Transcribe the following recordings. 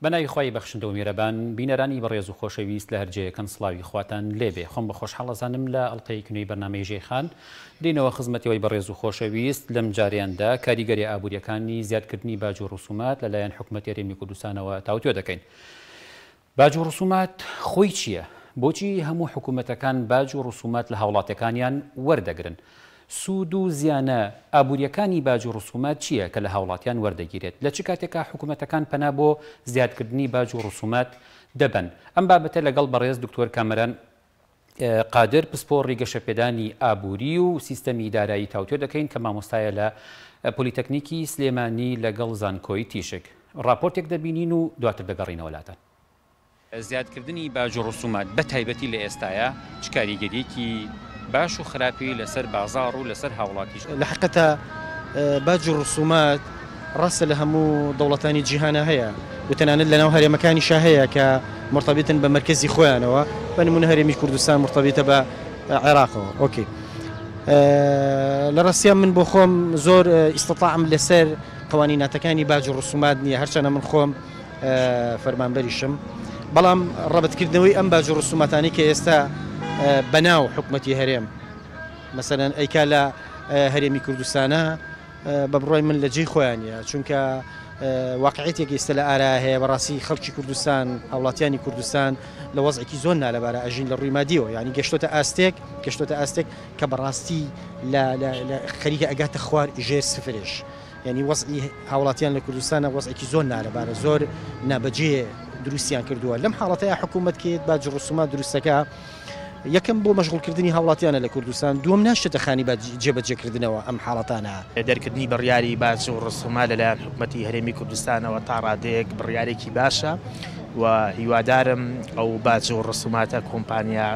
بەناوی خی بەخشندە و میێرەبان بینەرانی بەڕێز و خۆشەویست لە هەرجەیەکەن سڵاوی خواتان لێبێ خۆم بە خۆشحاڵەزانم لە ئەڵلقەی کنوی بەرنامەی ژێخان دێنەوە خزمەتەوەی بەڕێز و خۆشەویست لەم جاریاندا کاریگەری ئابوووریەکانی زیادکردنی باج و ڕسومات لەلایەن حکوومەت یاریمی کوردستانەوە تاوتوێ دەکەین. باج و ڕسومات خۆی چییە؟ بۆچی هەموو حکوومەتەکان باج و ڕسومات لە هاوڵاتەکانیان وەردەگرن؟ سوود و زیانە ئابوووریەکانی باج و ڕسومات چییە کە لە هاوڵاتیان وەردەگیرێت؟ لە چ کاتێکا حکوومەتەکان پەنا بۆ زیادکردنی باج و ڕسومات دەبن؟ ئەم بابەتە لەگەڵ بەڕێز دکتۆر کامەران قادر پسپۆڕی گەشەپێدانی ئابووری و سیستەمی دارایی تاوتوێ دەکەین کە مامۆستایە لە پۆلیتەکنیکی سلێمانی لەگەڵ زانکۆی تیشک. ڕاپۆرتێک دەبینین و دواتر دەگەڕینەوە لاتان. زیادکردنی باج و ڕسومات بە تایبەتی لە ئێستاە چ کاریگەریەکی باش و خراپی لەسەر بازار و لەسەر هاوڵاتیش لە حقیقەتە باج و ڕسومات ڕاستە لە هەموو دەوڵەتانی جیهانە هەیە و تەنانەت لەناو هەرێمەکانیشا هەیە کە مرتبطن بە مرکزی خۆیانەوە بە نمونە هەرێمی کوردستان مرتبطە بە عێراقەوە. ئۆکێ لە ڕاستیان من بۆ خۆم زۆر ئیستطاعم لەسەر قوانیناتەکانی باج و ڕسومات نییە، هەرچەنە من خۆم فەرمانبەریشم، بەڵام ڕەبەتکردنەوەی ئەم باج و ڕسوماتانی کە ئێستا بەناو حکوومەتی هەرێم مەسەلەن ئەیکا لە هەرێمی کوردستانە بە بڕۆی من لە جێی خۆیانە، چونکە واقعیتێکی ئێستا لە ئارا هەیە بەڕاستی خەڵکی کوردستان هاوڵاتیانی کوردستان لە وەزعێکی زۆر نالەبارە ئەژین لە ڕووی مادیەوە، یعنی گەشتۆتە ئاستێک کە بەڕاستی لە خەریکە ئەگاتە خوار ژێر سفرش، یعنی وەزعی هاوڵاتیان لە کوردستانە وەزعێکی زۆر نالەبارە، زۆر نابەجێ دروستیان کردووە. لەم حاڵەتەیە حکوومەت کێت باج و ڕسومات دروستەکە یەکەم بۆ مەشغوڵکردنی هاوڵاتیانە لە کوردستان، دووەم ناشێتە خانی جێبەجێکردنەوە ئەم حاڵەتانە. دەرکردنی بڕیاری باج و ڕسومات لەلایەن حکوومەتی هەرێمی کوردستانەوە تا ڕادەیەک بڕیارێکی باشە و هیوادارم ئەو باج و ڕسوماتە کۆمپانیا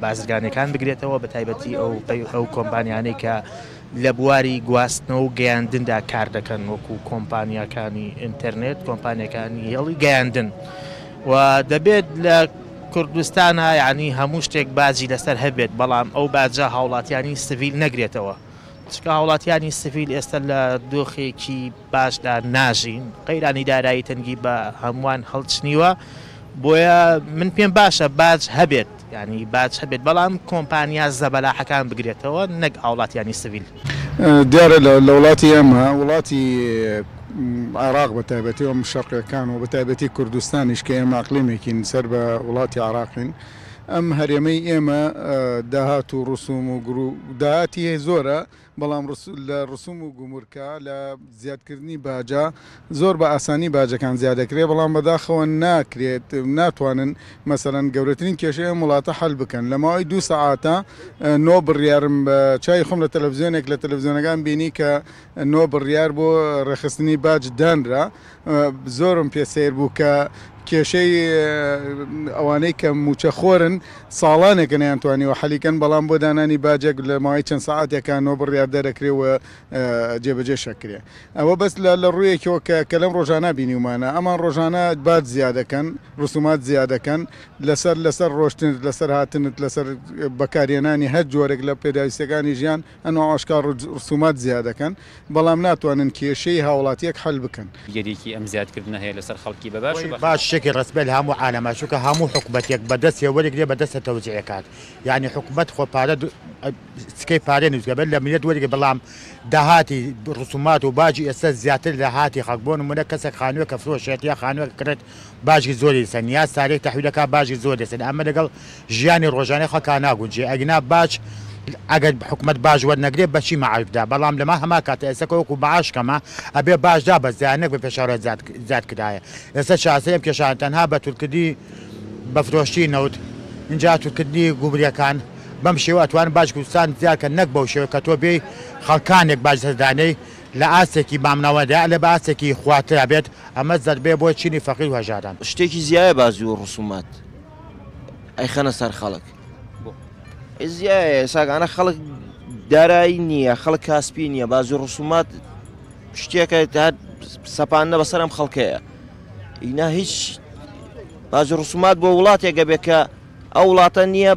بازرگانەکان بگرێتەوە، بە تایبەتی ئەو کۆمپانیانەی کە لە بواری گواستنەوە و گەیاندندا کار دەکەن، وەکو کۆمپانیەکانی ئینتەرنێت، کۆمپانیەکانی هێڵی گەیاندن و دەبێت لە کوردستانە یعنی هەموو شتێک باجی لەسەر هەبێت، بەڵام ئەو باجە هاوڵاتیانی سڤیل نەگرێتەوە، چکە هاوڵاتیانی سڤیل ئێستا لە دۆخێکی باشدا ناژین، قەیرانی دارایی تەنگی بە هەمووان هەڵچنیوە، بۆیە من پێم باشە باج هەبێت، ینی باج هەبێت، بەڵام کۆمپانیا زەبەلاحەکان بگرێتەوە نەک هاوڵاتیانی سڤیل. دیارە لە وڵاتی ئێمە وڵاتی عراق بە تایبەتی و شەرقیەکان و بە تایبەتی کوردستانیش کە ئێمە ئەقلیمێکین سەر بە وڵاتی عراقین، ئەم هەرێمەی ئێمە داهات و ڕسوم و داهاتی زۆرە، بەڵام لە ڕسوم و گومورکە لە زیادکردنی باجە زۆر بە ئاسانی باجەکان زیادەکرێت، بەڵام بەداخەوە ناکرێت، ناتوانن مەسەرەن گەورەترین کێشەیە وڵاتە حل بکەن. لە ماوەی 2 سەعاتە 9 بڕیارم بە چای خۆم لە تەلەڤیزیۆنێک لە تەلەڤیزیۆنەکان بینی کە 9 بڕیار بۆ ڕێخستنی باج دانرا، زۆرم پێسیر بوو کە کێشەی ئەوانەی کە موچەخۆرن ساڵانێکە نەیانتوانیوە حەلیکەن، بەڵام بۆ دانانی باجێک لە ماوەی چەند سەعاتێکان 9 بڕیار دەرەکرێەوە جێبەجێ شەکرێ. ئەوە بەس لە ڕوویەکەوە کە لەم ڕۆژانە بینیومانە، ئەمان ڕۆژانە باج زیادەکەن، ڕسومات زیادەکەن لەسەر ڕۆشتنت، لەسەر هاتنت، لەسەر بەکارێنانی هەر جۆرێک لە پێداویستەکانی ژیان ئەنوا ئاشکار ڕسومات زیادەکەن، بەڵام ناتوانن کێشەی هاوڵاتیەک حل بکەن. یەریکی ئەم زیادکردنە هەیە لەسەر خەڵکی باش شێکی ڕسبێت هەموو عالەمە، چونکە هەموو حکوومەتێک بەدەستێ وەرەگرێ بەدەستە تەوزیعەکات، یعنی حکوومەت خۆ پارە سکەی پارێ نووسگەبێت لە میلەت وەرەگرێ، بەڵام داهاتی ڕسومات و باجی ئێستا زیاتر لە هاتی خەڵک، بۆ نمونە کەسێک خانووە کە فرۆشێت یا خانووە کرێت باجی زۆری سەن یا سارێک تەحویلەکە باجی زۆر دەسێن، ئەمە لەگەڵ ژیانی ڕۆژانەی خەڵکان ناگونجێ. ئەگنا باج ئەگەر حکوومەت باج وەرنەگرێت بەچی مەعارفدا، بەڵام لەمە هەما کاتە ئێستا وەکو بەعاشکەمە ئەبێ باشدا بە زیانێک بە پێشاوڕێ زیاد کردایە. ئێستا چاسەیەم کێشان تەنها بە تورکردی بەفرۆشتی نەوت، اینجا تورکردنی گوبریەکان بەم شێوە ئەتوان باج کوردستان زیادکە، نەک بەو شێوە کە تۆ بێ خەڵکانێک باج سەردانەی لە ئاسێکی مامنەوەدا لە بە ئاسێکی خواترا بێت، ئەمە زەربێ بۆ چینی فەقیر و هەژاران. شتێکی زیایە بازی و ڕسومات ئەیخەنە سەر خەڵک، زیایە ساگانە خەڵک دارایی نییە، خەڵک کاسپی نییە، باز و ڕسومات شتێکە سەپانە بەسەر ئەم خەڵکەیە. ئینا هیچ باز و ڕسومات بۆ وڵاتێکە بێت کە ئەو وڵاتە نییە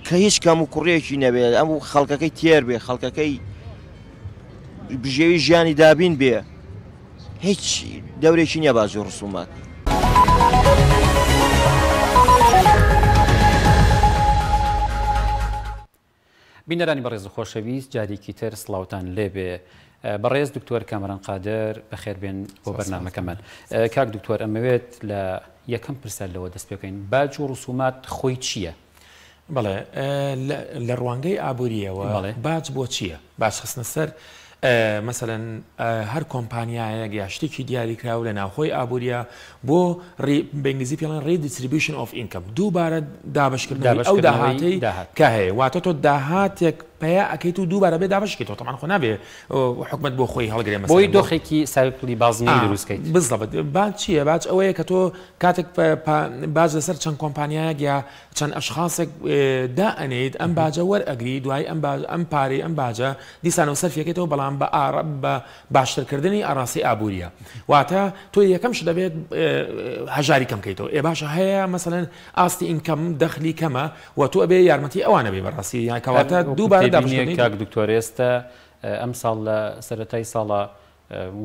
کە هیچ کەم و کوڕێکی نەبێت، ئەم خەڵکەکەی تێر بێ، خەڵکەکەی بژێوی ژیانی دابین بێ، هیچ دەورێکی نییە باز و ڕسومات. بینەرانی بەڕێز و خۆشەویست جارێکی تر سڵاوتان لێبێ بەڕێز دکتۆر کامران قادر بەخێربێن بۆ بەرنامەکەمان کاک دکتۆر ئەمەوێت لە یەکەم پرسیار لەوە دەست پێ بکەین باج و ڕسومات خۆی چییە؟ بەڵێ لە ڕوانگەی ئابووریەوە باج بۆ چییە؟ باج خستنە سەر مثلەن هەر کۆمپانیایەک یا شتێکی دیاریکراوە لە ناوخۆی ئابووریە بۆ بەنگلیزی پێڵەن ڕیدیستریبیوشن ئۆف ئینکەم دووبارە دابشکردنەوەی ئەو داهاتەی کە هەیە واتە تۆ داهاتێک پیا ئەەکەیت و دووبارە بێ دابشکێتەوە تەمان خۆ نابێ حکومت بۆ خۆی هەڵگرێ بۆی دۆخێکی سایکلی بازنەی دروستکەیت بزڵبت باج چییە؟ باج ئەوەیە کە تۆ کاتێک باج لەسەر چەند کۆمپانیایەک یا چەند ئەشخاصێک دائەنێیت ئەم باجە وەرئەگری دوای ئەم پارەی ئەم باجە دیسانەوە سەرفیەکەیتەوە بەڵام بە باشترکردنی ئاراسی ئابووریە واتە تۆ یەکەمش دەبێت هەژاری کەم بکەیتەوە ئێ باشە هەیە مەسەلەن ئاستی ئینکەم دەخلی کەمە و تۆ ئەبێ یارمەتی ئەوانە بێ بەڕاستی یان کەواتە دووبارە کاک دکتۆر ئێستا ئەم ساڵ لە سەرەتای ساڵە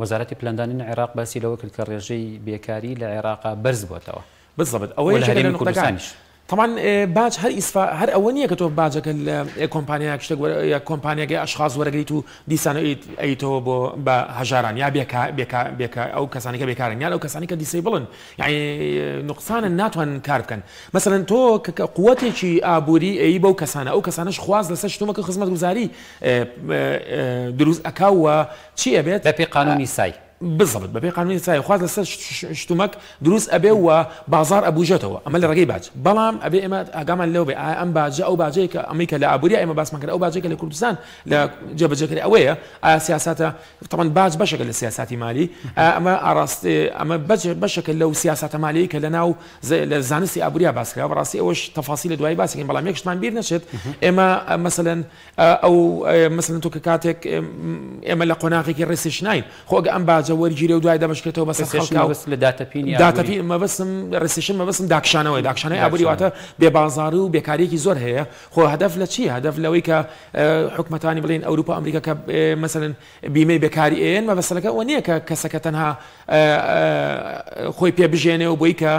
وەزارەتی پلاندانین عێراق باسی لەوە کرد کە ڕێژەی بێکاری لە عێراقا بەرز بووەتەوە بزڵبت ئەوەی کوردستانیش طبعا باج هەر ئەوە نییە کە تۆ باجەکە لە کۆمپانیاک شتێک یا کۆمپانیاگەی ئەشخاص وەرەگریت و دیسانە ئەیتەوە بۆ بە هەژاران یا ئەو کەسانی کە بێکارن یا ئەو کەسانی کە دیسیبڵن یعنی نقصانە ناتوان کار بکەن مثلەن تۆ قووەتێکی ئابووری ئەی بەو کەسانە ئەو کەسانش خواز لەسەر شتومەکە خزمەتگوزاری دروست ئەکاوە چی ئەبێت بەپێی قانونی سای بالضبط بەبێ قانونی سای خواز لەسەر شتومەک دروست ئەبێ و بازار ئەبوژێتەوە ئەمە لە ڕێگەی باج بەڵام ئەبێ ئێمە ئاگامان لەو بێ ئەم باجە ئەو باجەیە کە ئەمریکا لە ئابووری ئێمە باسمان کرد ئەو باجێکە لە کوردستان لە جێبەجێکردن ئەوەیە ئایا سیاساتە طبعا باج بەشێکە لە سیاساتی مالی ئەمە ئاڕاستی ئەمە بەشێکە لەو سیاساتە مالی کە لە ناو لە زانستی ئابووریا باسکرا بەڕاستی ئەوەش تەفاصیل دوای باسیکەین بەڵام یەکشتمان بیر نەچێت ئێمە مەسەلەن ئەو مەسەلەن تۆ کە کاتێک ئێمە لە قۆناغێکی ڕێسیشنین خۆگە ئەم باجە وەرگیرێ و دوای دەبشکێتەوە بەسەر خەڵک لە داتەپین مەبەستم ڕێسیشن مەبەستم داکشانەوەی ئابووری واتە بێبازاری و بێکاریەکی زۆر هەیە خۆ هەدەف لە چی هەدەف لەوەی کە حکومەتانی بڵێن ئەوروپا ئەمریکا کە مەسەلەن بیمەی بێکاری ئێن مەبەسەلەکە ئەوە نییە کە کەسەکە تەنها خۆی پێ بژێنێ و بۆی کە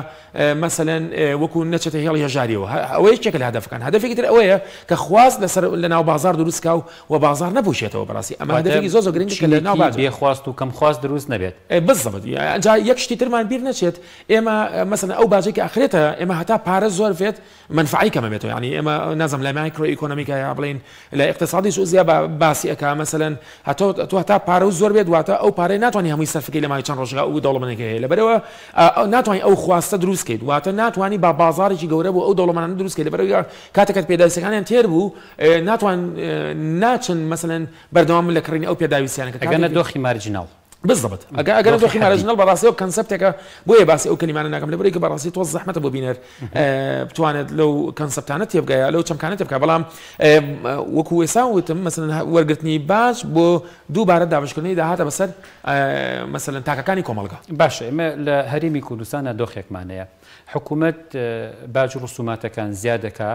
مەسەلەن وەکو نەچێتە هێڵی هەژاریەوە ئەوەی چێکە لە هەدەفەکان هەدەفێکی تر ئەوەیە کە خواست لە ناو بازار دروستکا و بازار نەبووشێتەوە بەڕاستی ئەمە هەدەفێکی زۆر گرنگی کە لە ناو باج بێخواست و کەم خواست دروست نەبێت بالضبط جا یەک شتی ترمان بیر نەچێت ئێمە مەسەلەن ئەو باجێکی ئاخرێتە ئێمە هەتا پارە زۆر فێت منفعی کەمە بێتەوە یعنی ئێمە نازم لە مایکرۆ ئیکۆنۆمیکا یا بڵین لە اقتصادی سوزیا باسی ئەکا مەسەلەن تۆ هەتا پارە و زۆر بێت واتە ئەو پارەی ناتوانانی هەمووی سەرفەکەی لە مای چەند ڕۆژگا و دەوڵەمەندێک هەیە لەبەرەوە ناتوانانی ئەو خواستە دروستکەیت واتە ناتوانانی با بازارێکی گەورە بوو ئەو دەوڵەمەندانە دروستکەیت لەبەرەوە کاتێکت پێداویستەکانیان تێر بوو ناچن مەسەلەن بەردەوام لە کڕینی ئەو پێداویستیانەکە ئەگەنە دۆخی مارجیناڵ بالضبط ئەگەر دۆخی مارجینال بەڕاستی ئەو کەنسەپتێکە بۆیە باسی ئەو کەلیمانە ناکەم لەبەرەوەی کە بەڕاستی تۆ زەحمەتە بۆ بینەر بتوانێت لەو کەنسەپتانە تێبگایە لەو چەمکانە تێبکە بەڵام وەکو ئێستا وتم مەسەلەن وەرگرتنی باج بۆ دووبارە دابشکردنی داهاتە بەسەر مەسەلەن تاکەکانی کۆمەڵگا باشە ئێمە لە هەرێمی کوردستانە دۆخێکمانەیە حکوومەت باج و ڕسوماتەکان زیادەکە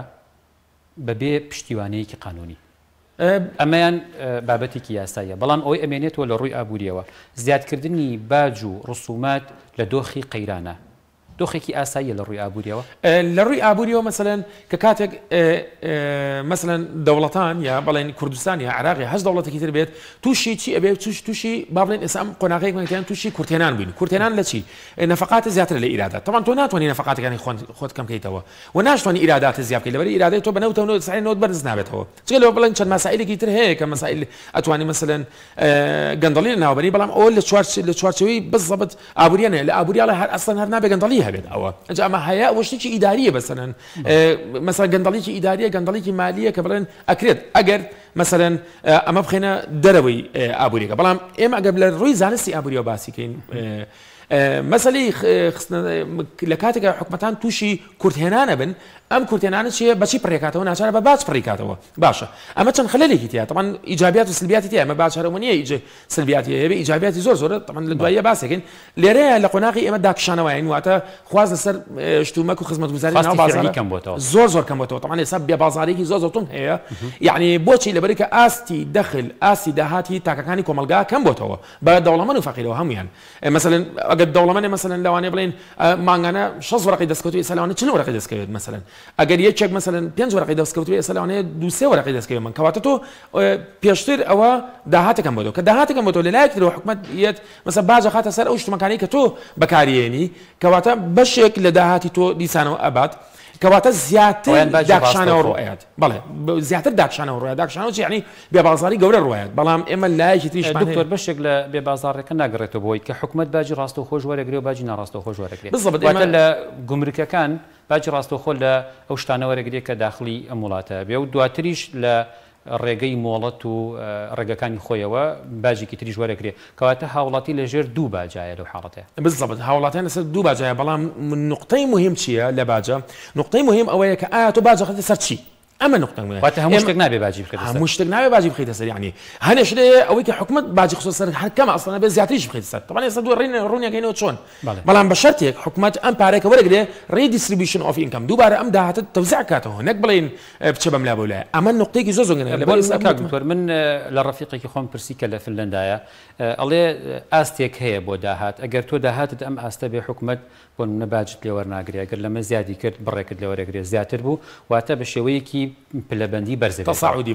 بەبێ پشتیوانەیەکی قانونی ئەمەیان بابەتێکی یاساییە بەڵام ئەوەی ئەمێنێتەوە لە ڕووی ئابووریەوە زیادکردنی باج و ڕسومات لە دۆخی قەیرانە دۆخێکی ئاساییە لە ڕووی ئابووریەوە لە ڕووی ئابووریەوە مەسەلەن کە کاتێک مەسەلەن دەوڵەتان یا بەڵێن کوردستان یا عێراقی هەست دەوڵەتێکی تر بێت تووشی چی ئەبێ تووشی با بڵێن ئێستا ئەم قۆناغەیەکمان تووشی کورتێنان بووین کورتێنان لە چی نەفەقاتە زیاتر لە ئیرادات طبعا تۆ ناتوانانی نەفەقاتەکانی خۆت کەم بکەیتەوە و ناشتوانی ئیرادات زیاد بکەیت لەبەر ئیرادەی تۆ بنەوتەوە سعینەوە بەرز نابێتەوە چگە لەوە بڵێن چەند مەسائلێکی تر هەیە کە مەسائل ئەتوانی مەسەلەن گەندەڵی لە ناوبەری بەڵام ئەوە لە چوارچەوەی بالضبط ئابووریانە لە ئابووریاڵە هەر ئەسڵەن هەر نابێ گەندەڵی هەبێت ئەوە ئەمە هەیە ئەوە شتێکی ئیداریە بەسەرەن مەسەڵەن گەندەڵێکی ئیداریە گەندەڵێکی مالیە کە بڵێن ئەکرێت ئەگەر مەسەلەن ئەمە بخێنە دەرەوەی ئابووریەکە بەڵام ئێمە ئەگەر لە ڕووی زانستی ئابووریەوە باسیکەین مەسەلەی لە کاتێکە حکومەتان تووشی کورتهێنانە بن ئەم کورتێنانە چیە بەچی پڕێکاتەوە ناچارە بە باج پڕێکاتەوە باشە ئەمە چەند خەلەلێکی تیا طبعا ئیجابیات و سلبیاتی تیا ئەمە باج هەرەوە نیە سلبیاتی هەیە ئیجابیاتی زۆر زۆرە طبعا لە دواییە باسێکن لێرەیە لە قۆناغی ئێمە داکشانەوەین واتە خواز لەسەر شتومەک و خزمەتگوزاری ناو بازار زۆر کەم بۆتەوە طبعا ئێستا بێ بازارێکی زۆر زۆرتون هەیە یعنی بۆچی لەبەرەوەی کە ئاستی دەخل ئاستی داهاتی تاکەکانی کۆمەلگا کەم بۆتەوە بە دەوڵەمەند و فەقیرەوە هەمویان مەسەلەن ئەگەر دەوڵەمەندێ مەسەلەن لەوانەیە بڵێن مانگانە 6 وەرەقی دەستکەوتوی ئێستا لەوانەیە 40 وەرەقی دەستکەوێت مەسەلەن ئەگەر یەکێک مەسەلەن 5 وەرەقی دەستکەوتوی ئێستا لەوانەیە 2-3 وەرەقی دەستکەوێت من کەواتە تۆ پێشتر ئەوە داهاتەکەم بۆ کە داهاتەکەم بۆ تۆ لەلایەکترەوە حکومەت یەت مەسەڵەن باجە خاتە سەر ئەو شتمەکانی کە تۆ بەکارهێنی کەواتە بەشێک لە داهاتی تۆ دیسانەوە ئەبات کەواتە زیاتر داکشانەوە ڕۆیات بەڵێ زیاتر داکشانەوە ڕۆیات داکشانەوە یعنی بێبازاری گەورە ڕۆیات بەڵام ئێمە لایەکی تریش دکتۆر بەشێک لە بێبازارەکە ناگەڕێتەوە بۆی کە حکومت باجی ڕاستەوخۆ وەرەگرێ و باجی ناڕاستەوخۆ وەرەگرێت بزەبێت لە گومرکەکان باجی ڕاستەوخۆ لە ئەو شتانە وەرەگرێت کە داخلی ئەم وڵاتە بێ و دواتریش لە ڕێگەی مۆڵەت و ڕێگەکانی خۆیەوە باجێکی تریش وەرەگرێت کەواتە هاوڵاتی لەژێر دوو باجایە لەو حاڵەتە بزەبێت هاوڵاتیان لەسەر دوو باجایە بەڵام نقطەی مهم چییە لە باجە نقطەی مهم ئەوەیە کە ئایا تۆ باجە خەتە سەر چی ئەمە نقطە واتە هەموو شتێک نابێ باجی بکەیت هەموو شتێک نابێ باجی بخەیتە سەر یعنی هەنێش لێ ئەوەی کە حکومت باجی خصوص سەر هەر کەم ئەسڵەنە بێ زیاتریش بخەیتە سەر طبعا ئێستا دوو ڕوونیەکەینەوە چۆن بەڵام بە شەرتێک حکومت ئەم پارێکە وەرەگرێ ریدیستریبیوشن ئۆف ئینکەم دووبارە ئەم داهاتە تەوزیع کاتەوە نەک بڵێن بچە بەم لا بەولایە ئەمە نقطەیەکی زۆر زۆرگەنە دکتۆر من لە ڕەفیقێکی خۆم پرسی کە لە فنلەندایە ئەڵێ ئاستێک هەیە بۆ داهات ئەگەر تۆ داهاتت ئەم ئاستە بێ حکومت بۆ نەباجت لێ وەرناگرێ ئەگەر لەمە زیادی کرد بڕێکت لێ وەرەگرێ زیاتر بوو واتە بە شێوەیەکی پلەبەندی بەرزێت تەساعودی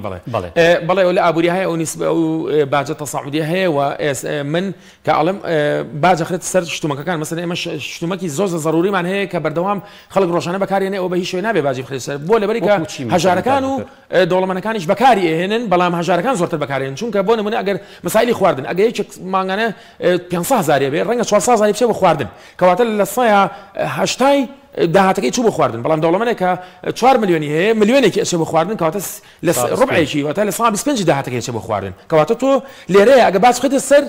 بەڵێ لە ئابووری هەیە ئەو نیسبە ئەو باجە تەساعودی هەیە و من کە ئەڵم باجە خرێت سەر شتومەکەکان مەسەلەن ئێمە شتومەکی زۆر زەڕوریمان هەیە کە بەردەوام خەڵک ڕۆژانە بەکارێنێ ئەو بە هیچ شوێ نابێ باجی بخرێت سەر بۆ لەبەری کە هەژارەکان و دەوڵەمەندەکانیش بەکاری ئێهێنن بەڵام هەژارەکان زۆرتر بەکارێنن چونکە بۆ نمونە ئەگەر مەسایلی خواردن ئەگەر یەکێک مانگانە 500,000 بێ ڕەنگە 400,000 بچێ بە خواردن کەواتە لە سایە هەشتای داهاتەکەی چوو بە خواردن بەڵام دەوڵەمەندێک کە 4 ملیۆنی هەیە ملیۆنێکی ئەچێ بە خواردن کەواتە لە ڕبعێکی واتە لە 125 داهاتەکەی ئەچێ بە خواردن کەواتە تۆ لێرەیە ئەگە باس خێتە سەر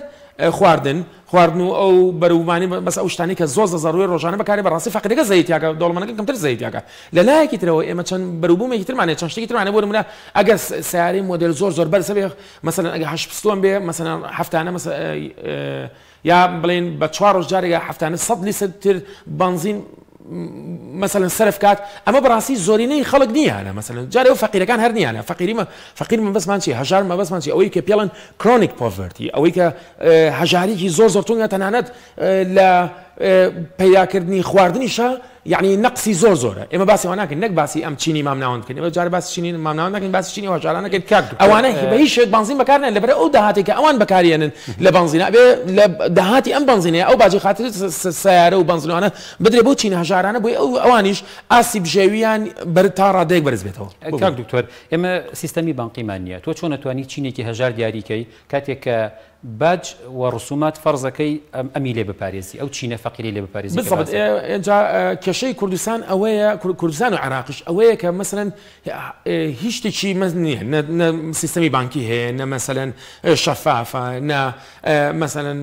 خواردن و ئەو بەرومانی بەس ئەو شتانی کە زۆر زەڕوی ڕۆژانە بەکاری بەڕاستی فەقیرەکە زەیتیاکە دەوڵەمەندەکە کەمتر زەیتیاکە لە لایەکی ترەوە ئێمە چەند بەروبوومێکی ترمانێت چەند شتێکی ترمانێت بۆ نمونە ئەگەر سیارەی مۆدێل زۆر بەرزە بێ مەسەلەن ئەگە 8 پستۆن بێ مەسەلەن هەفتانە یا بڵێن بە 4 ڕۆژ جارێکە هەفتانە 100 لیتر بنزین مثلا صرف کات ئەمە بەڕاستی زۆرینەی خەڵک نییانە مثلا جارێ و فەقیرەکان هەر نییانە فەقیر من بەسمان چی هەژار مە بەسمان چی ئەوەی کە پێڵن کرۆنیک پۆڤرتی ئەوەی کە هەژارێکی زۆر تونگە تەنانەت لە پیداکردنی خواردنیشە یعنی نقصی زۆرە ئێمە باسی ئەوە ناکەین نەک باسی ئەم چینی مامناوەند بکەین ئێمە جارێ باسی چینی مامناوەند ناکەین باسی چینی هەژاران ناکەین ئەوانە بە هیچ شێوەیەک بنزین بەکارنێن لەبەر ئەو داهاتی کە ئەوان بەکارهێنن لە بنزینە بێ لە داهاتی ئەم بنزینەیە ئەو باجی خاتر سیارە و بنزینوانە بدرێ بۆ چینی هەژارانە بۆی ئەوانیش ئاسیب ژێویان بەر تا ڕادەیەک بەرز بێتەوە کاک دکتۆر ئێمە سیستەمی بانقیمان نییە تۆ چۆن نەتوانی چینێکی هەژار دیاریکەی کاتێک کە باج و ڕسومات فەرزەکەی ئەمی لێ بپارێزی ئەو چینە فەقیری لێ بپارێزی بالضبط اینجا کێشەی کوردستان ئەوەیە کوردستان و عێراقیش ئەوەیە کە مثلا هیچ شتێکی نییە نە سیستەمی بانکی هەیە نە مثلا شەفافە نە مثلا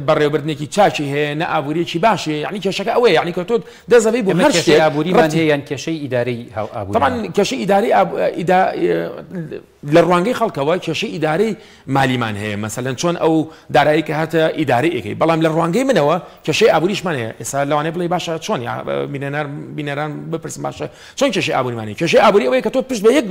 بەڕێوەبردنێکی چاکی هەیە نە ئابووریەکی باشێ یعنی کێشەکە ئەوەیە یعنی کە تۆ دەزەبی بۆ هەر شتێک ئابووریمان هەیە یان کێشەی ئیدارەی ئابووری طبعا کێشەی ئیداری لە ڕوانگەی خەڵکەوە کێشەی ئیدارەی مالیمان هەیە مثلا چۆن ئەو دارایی کە هاتە ئیدارەیەکەی بەڵام لە ڕوانگەی منەوە کێشەی ئابووریشمان هەیە ئێستا لەوانەیە بڵێ باشە چۆن بینەران بپرسن باشە چۆن کێشەی ئابووریمانی کێشەی ئابووری ئەوەیە کە تۆ پشت بە یەک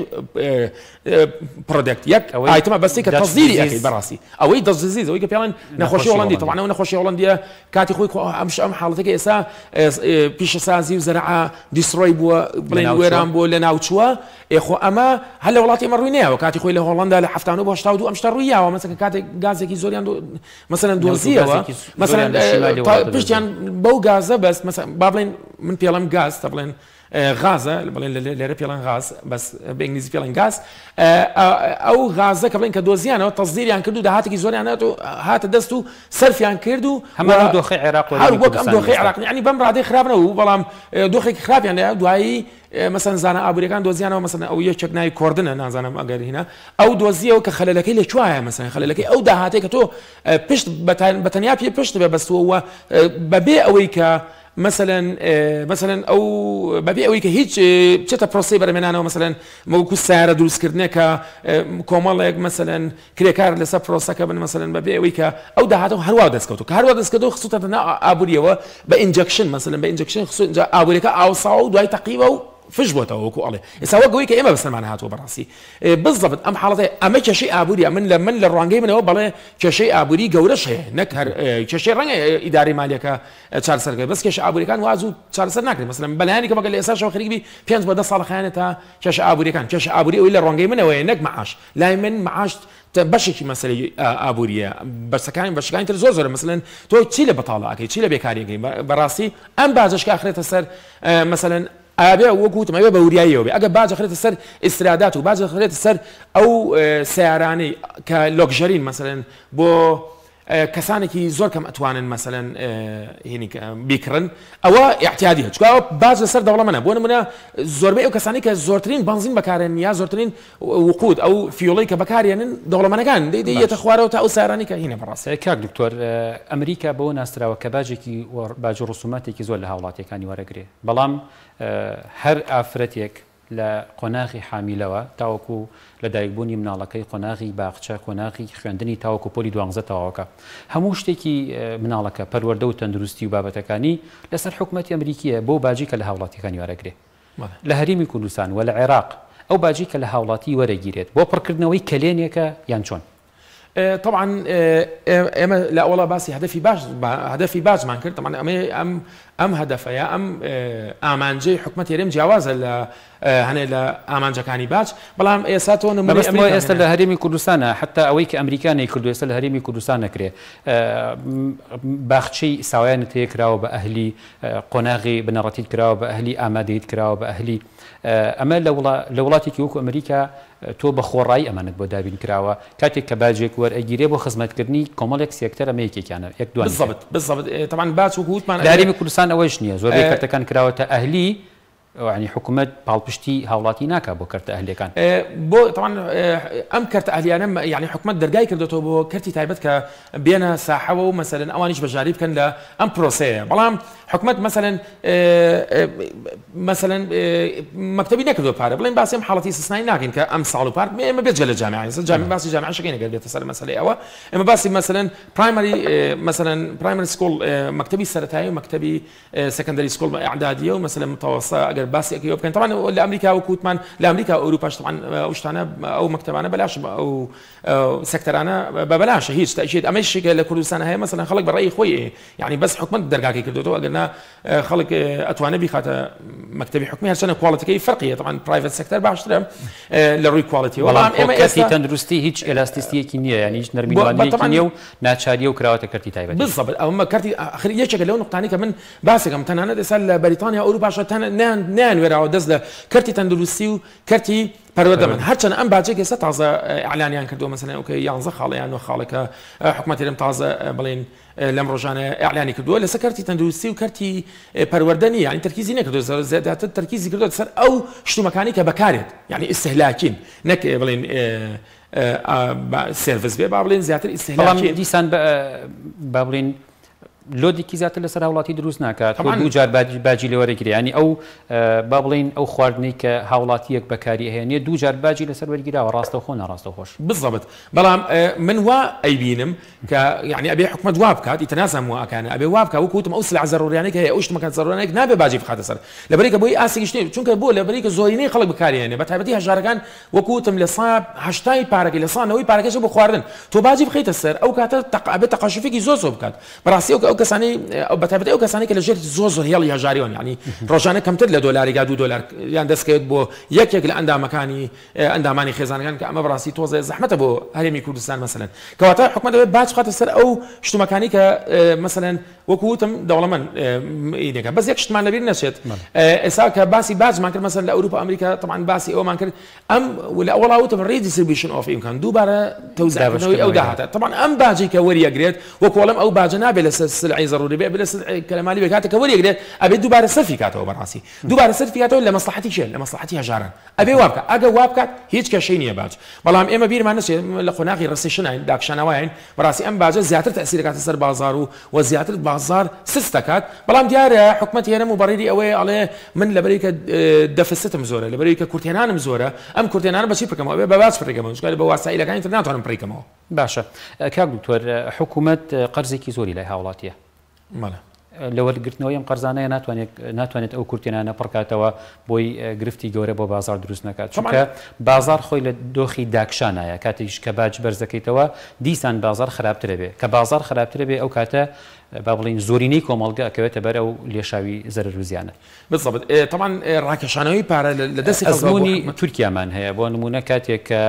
پرۆدەکت یەک ئایتەمە بەستی کە تەزیری ئەکەی بەڕاستی ئەوەی دەزیز ئەوەی کە پێڵێن نەخۆشی هۆڵەندی طبعا ئەو نەخۆشی هۆڵەندیە کاتی خۆی ئەم حاڵەتەکە ئێستا پیشەسازی و زەرعا دیسڕۆی بووە بڵێن وێران بۆ لە ناوچووە ئێخۆ ئەمە هەر لە وڵاتی ئێمە ڕووی نەیەوە کاتی خۆی لە هۆڵەندا لە 70 بۆ 82 ئەم شتە ڕوویاوە مەسەڵەن کاتێک گازێکی زۆریان مثلا دۆزیەوە مثلا پشتیان بەو گازە بەس با بڵێن من پێڵم گاز تا بڵێن غازە بڵێن لێرە پێڵەن غاز بەس بە ئینگلیزی پێڵەن گاز ئەو غازە کە بڵێن کە دۆزیانەوە تەزدیریان کرد و داهاتێکی زۆریان هاتە دەست و سەرفیان کرد و هەمان دۆخی عێراق وەک ئەم دۆخی عێراق یعنی بەم ڕادەی خراپنەوە بەڵام دۆخێکی خراپیان لێ دوایی مثلا زانە ئابووریەکان دۆزیانەوە مثلا ئەو یەکێک ناوی کۆردنە نازانم ئەگەر هینە ئەو دۆزیەوە کە خەلەلەکەی لەکوایە مثلا خەلەلەکەی ئەو داهاتێک کە تۆ پشت بەتەنیا پێ پشت بێ بەستووە بەبێ ئەوەی کە مثلا ئەو بەبێ ئەوەی کە هیچ بچێتە پرۆسی بەرەمێنانەوە مثلا وەکو سیارە دروستکردنێکە کۆمەڵێک مثلا کرێکار لەسەر پرۆسەکە بن مثلا بەبێ ئەوەی کە ئەو داهاتەوە هەروە دەستکەوتو کە هەروە دەستکەوتو خسووتە ئابووریەوە بە ئینجەکشن مثلا بە ئینجەکشن ئابووریەکە ئاوساوە و دوای تەقیبە و فش بوتەوە وەکو ئەڵێ ئێستا وەگەوەی کە ئێمە بەسەرمان هاتووە بەڕاستی بالضبط ئەم حاڵەتەیە ئەمە کێشەی ئابووری من لە ڕوانگەی منەوە بەڵێ کێشەی ئابووری گەورەش هەیە نەک هەر کێشەی ڕەنگە ئیدارەی مالیەکە چارەسەرکە بەس کێشە ئابووریەکان وازوو چارەسەر ناکرێت مەسەلەن بەلایانی کە بەگەل لە ئێستاشەوە خەریکی 5 بۆ 10 ساڵ خەیانە تا کێشە ئابووریەکان کێشە ئابووری ئەوەی لە ڕوانگەی منەوەیە نەک معاش لای من معاش بەشێکی مەسەلەی ئابووریە بەشەکانی تر زۆر زۆرە مەسەلەن تۆ چی لە بەتاڵەکەی چی لە بێکاریەکەی بەڕاستی ئەم باجەشکە ئەخرێتە سەر مەسەلەن ئابێ وەکوتم ئەوێ بە وریاییەوە بێ ئەگە باج ئەخرێتە سەر ئیسرادات و باج ئەخرێتە سەر ئەو سیارانەی کە لۆکژەرین مەسەلەن بۆ کەسانێکی زۆر کەم ئەتوانن مەسەلەن بیکڕن ئەوە احتیادی هەچکە ئەوە باج لەسەر دەوڵەمەنە بۆ نمونە زۆربەی ئەو کەسانی کە زۆرترین بنزین بەکارێن یا زۆرترین وقود ئەو فیۆڵی کە بەکارێنن دەوڵەمەنەکان دەیەتە خوارەوە تا ئەو سیارانی کە هینە بەڕاستی کاک دکتۆر ئەمریکا بۆ ناستراوە کە باجێکی باج ڕسوماتێکی زۆر لە هاوڵاتیەکانی وەرەگرێ بەڵام هەر ئافرەتێک لە قۆناغی حامیلەوە تاوەکو لە دایکبوونی مناڵەکەی قۆناغی باخچە قۆناغی خوێندنی تاوەکو پۆلی 12 تەواوەکە هەموو شتێکی مناڵەکە پەروەردە و تەندروستی و بابەتەکانی لەسەر حکوومەتی ئەمریکیە بۆ باجی کە لە هاوڵاتیەکانی وەرەگرێ لە هەرێمی کوردستان و لە عێراق ئەو باجی کە لە هاوڵاتی وەرەگیرێت بۆ پڕکردنەوەی کلێنێکە یان چۆن طبعا ئێمە لە ئەوڵا باسی هەدەفی باجمان کرد طبعا ئەم هەدەفەیە ئەم ئامانجەی حکومەت هێرم جیاوازە لە هەنێ لە ئامانجەکانی باج بەڵام ئێستا تۆ ئێستا لە هەرێمی کوردستانە حتا ئەوەی کە ئەمریکانی کردو ئێستا لە هەرێمی کوردستان نەکرێ باخچەی ساوایانت هەیە کراوە بە ئەهلی قۆناغی بنەڕەتیت کراوە بە ئەهلی ئامادەیت کراوە بە ئەهلی ئەمە لە وڵاتێکی وەکو ئەمریکا تۆ بە خۆڕایی ئەمانت بۆ دابین کراوە کاتێک کە باجێک وەرئەگیرێ بۆ خزمەتکردنی کۆمەڵێک سێکتەر ئەمە یەکێکیانە یەک دوان بالضبط طبعا باج وەکووتمان لە هەرێمی کوردستان ئەوەش نییە زۆربەی کارتەکان کراوەتە ئەهلی يعني حکومت پاڵپشتی هاوڵاتی ناکە بۆ کەرتە ئەهلیەکان بۆ طبعا ئەم کەرتە ئەهلیانە يعني حکومت دەرگای کردێتەوە بۆ کەرتی تایبەت کە بێنە ساحەوە و مەسەلەن ئەوانیش بەژاری بکەن لە ئەم پرۆسەیە بەڵام حکومت مەسەلەن مەکتەبی نەکردو پارە بڵێن باسی ئەم حاڵەتی استثنایی ناکەین کە ئەم ساڵ و پار ئێمە بێت لە جامعە باسی جامعەشەکەی نەگەر بێتە سەر مەسەلەی ئەوە ئێمە باسی مەسەلەن پرایمەری سکول مەکتەبی سەرەتایی و مەکتەبی سەکەندەری سکول ئەعدادیە و مەسەلەن متەوەسە ئەگەر باسی ئەکەی بکەن طبعا لە ئەمریکا وەکووتمان لە ئەمریکا و ئەوروپاش طبعا ئەو شتانە ئەو مەکتەبانە بەلاش ئەو سەکتەرانە بەبەلاشە هیچ تاکید ئەمەشی کە لە کوردستان هەیە مەسەلەن خەڵک بەڕێی خۆی یعنی بەس حکومت دەرگاکەی کردوەوە ئەگەرنا خەڵک ئەتوانە بیخاتە مەکتەبی حکومی هەرچەنە کوالتیەکەی فەرقیە طبعا پرایڤەت سەکتەر باشترە لە ڕووی کوالتی وەڵام ئێمە ئێستا تەندروستی هیچ ئێلاستیستیەکی نییە یعنی هیچ نەرمیوانێکی نییە و ناچاریە و کراوەتە کەرتی تایبەت بالضبط ئەومە کەرتی آخر یەکێکە لەو نقطانەی کە من باسێکم تەنانەت ئێستا لە بەریتانیا ئەوروپاشە نانوێراوە دەست لە کەرتی تەندروستی و کەرتی پەروەردەمەند هەرچەند ئەم باجێک ئێستا تازە ئەعلانیان کردووە مەسەلەن ئەوکە 11 خاڵ یان 9 خاڵەکە حکومەتی لەم تازە بڵێن لەم ڕۆژانە ئەعلانی کردووە لەسەر کەرتی تەندروستی و کەرتی پەروەردەنی یعنی تەرکیزی نەکردووە زیاتر تەرکیزی کردووە سەر ئەو شتومەکانی کە بەکارێت یعنی ئیستهلاکین نەک بڵێن سێرڤیس بێ با بڵێن زیاتر ئیستهلاکین دیسان با بڵێن لۆدێکی زیاتر لەسەر هاوڵاتی دروست ناکات دوو جار باجی لێوەرەگیری ینی ئەو با بڵێن ئەو خواردنەی کە هاوڵاتیەک بەکاری هێنێ دوو جار باجی لەسەر وەرگیراوە ڕاستەوخۆ ناڕاستەوخۆش بالضبط بەڵام من وا ئەیبینم کە یعنی ئەبێ حکومت وا بکات ئیتەنازەم واکانە ئەبێ وا بکات وەکوتم ئەو سلع زەڕوریانەی کە هەیە ئەو شتمەکان زەڕوریانێک نابێ باجی بخاتە سەر لەبەرەوەی کە بۆی ئاسێکی شتێ چونکە بۆ لەبەرەوەی کە زۆرینەی خەڵک بەکارهێنێ بە تایبەتی هەژارەکان وەکوتم لە سا هەشتای پارەکەی لە سانەوەی پارەکەش بۆ خواردن تۆ باجی بخەیتە سەر ئەو کاتە ئەبێ تەقاشفێکی زۆر بکات بەڕاستی ئەو کەسانی بەتابەت ئەو کەسانی کە لە ژێر زۆر هێڵی هەژاریەوە یعنی ڕۆژانە کەمتر لە دۆلارێکا $2 یان دەستکەوێت بۆ یەکێک لە ئەندامانی خێزانەکان کە ئەمە بەڕاستی تۆزە زەحمەتە بۆ هەرێمی کوردستان مەسەلەن کەواتە حکومەت دەبێت باج بخاتە سەر ئەو شتومەکانی کە مەسەلەن وەکووتم دەوڵەمەند ئینەکە بەس یەک شتمان لەبیر نەچێت ئێستا کە باسی باجمان کرد مەسەلەن لە ئەوروپا ئەمریکا طبعا باسی ئەومان کرد ئەم لە ئەوڵاوتم ڕیدیستریبیوشن ئۆف ئینکەم دووبارە تەوزیعکردنەوەی ئەو داهاتە طبعا ئەم باجی کە وەریەگرێت وەکوڵم ئەو باجە نابێت لەسەر سلعی زەڕوری بێ لەسەر کەلەمالی بکاتە کە وەریەگرێت ئەبێت دووبارە سەرفی کاتەوە بەڕاستی دووبارە سەرفی کاتەوە لە مەسلحەتی چێ لە مەسلحەتی هەژاران ئەبێ وا بکات ئەگە وا بکات هیچ کێشەی نییە باج بەڵام ئێمە بیرمان نەچێت لە قۆناغی ڕسیشنین داکشانەوەین بەڕاستی ئەم باجە زیاتر تەسیری کاتە سەر بازار و زیاتر بازار سست دەکات بەڵام دیارە حکومەت هێرم و بەڕێری ئەوەیە ئەڵێ من لەبەرەوەی کە دەفستم زۆرە لەبەرەوەی کە کورتێنانم زۆرە ئەم کورتێنانە بەچی بکەمەوە بە باج بڕێکەمەوە چکار بە واسایلەکانی تر ناتوانم بڕێکەمەوە باشە کاک دکتۆر حکومەت قەرزێکی زۆری لای هاوڵاتیە لە وەرگرتنەوەی ئەم قەرزانەیە ناتوانێت ئەو کورتێنانە پڕکاتەوە بۆی گرفتی گەورە بۆ بازار دروست نکات چونکە بازار خۆی لە دۆخی داکشانایە کاتێکیش کە باج بەرزەکەیتەوە دیسان بازار خراپترە بێ کە بازار خراپترە بێ ئەو کاتە با بڵین زۆرینەی کۆمەڵگە ئەکەوێتە بەرە و لێشاوی زەرر و زیانە بالضبط طبعا ڕاکێشانەوەی پارە لە دەستی ئەزمموی تورکیامان هەیە بۆ نمونە کاتێک کە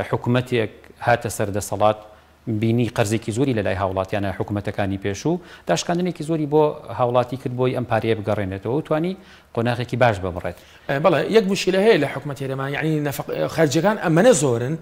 حکوومەتێک هاتە سەردەسەڵات بینی قەرزێکی زۆری لە لای هاوڵاتیانە حکوومەتەکانی پێشوو داشکاندنێکی زۆری بۆ هاوڵاتی کرد بۆی ئەم پارەیە بگەڕێنێتەوە و توانی قۆناغێکی باش ببڕێت بەڵێ یەک مشکلە هەیە لە حکوومەت هێرەمان یعنی خەرجەکان ئەمەنە زۆرن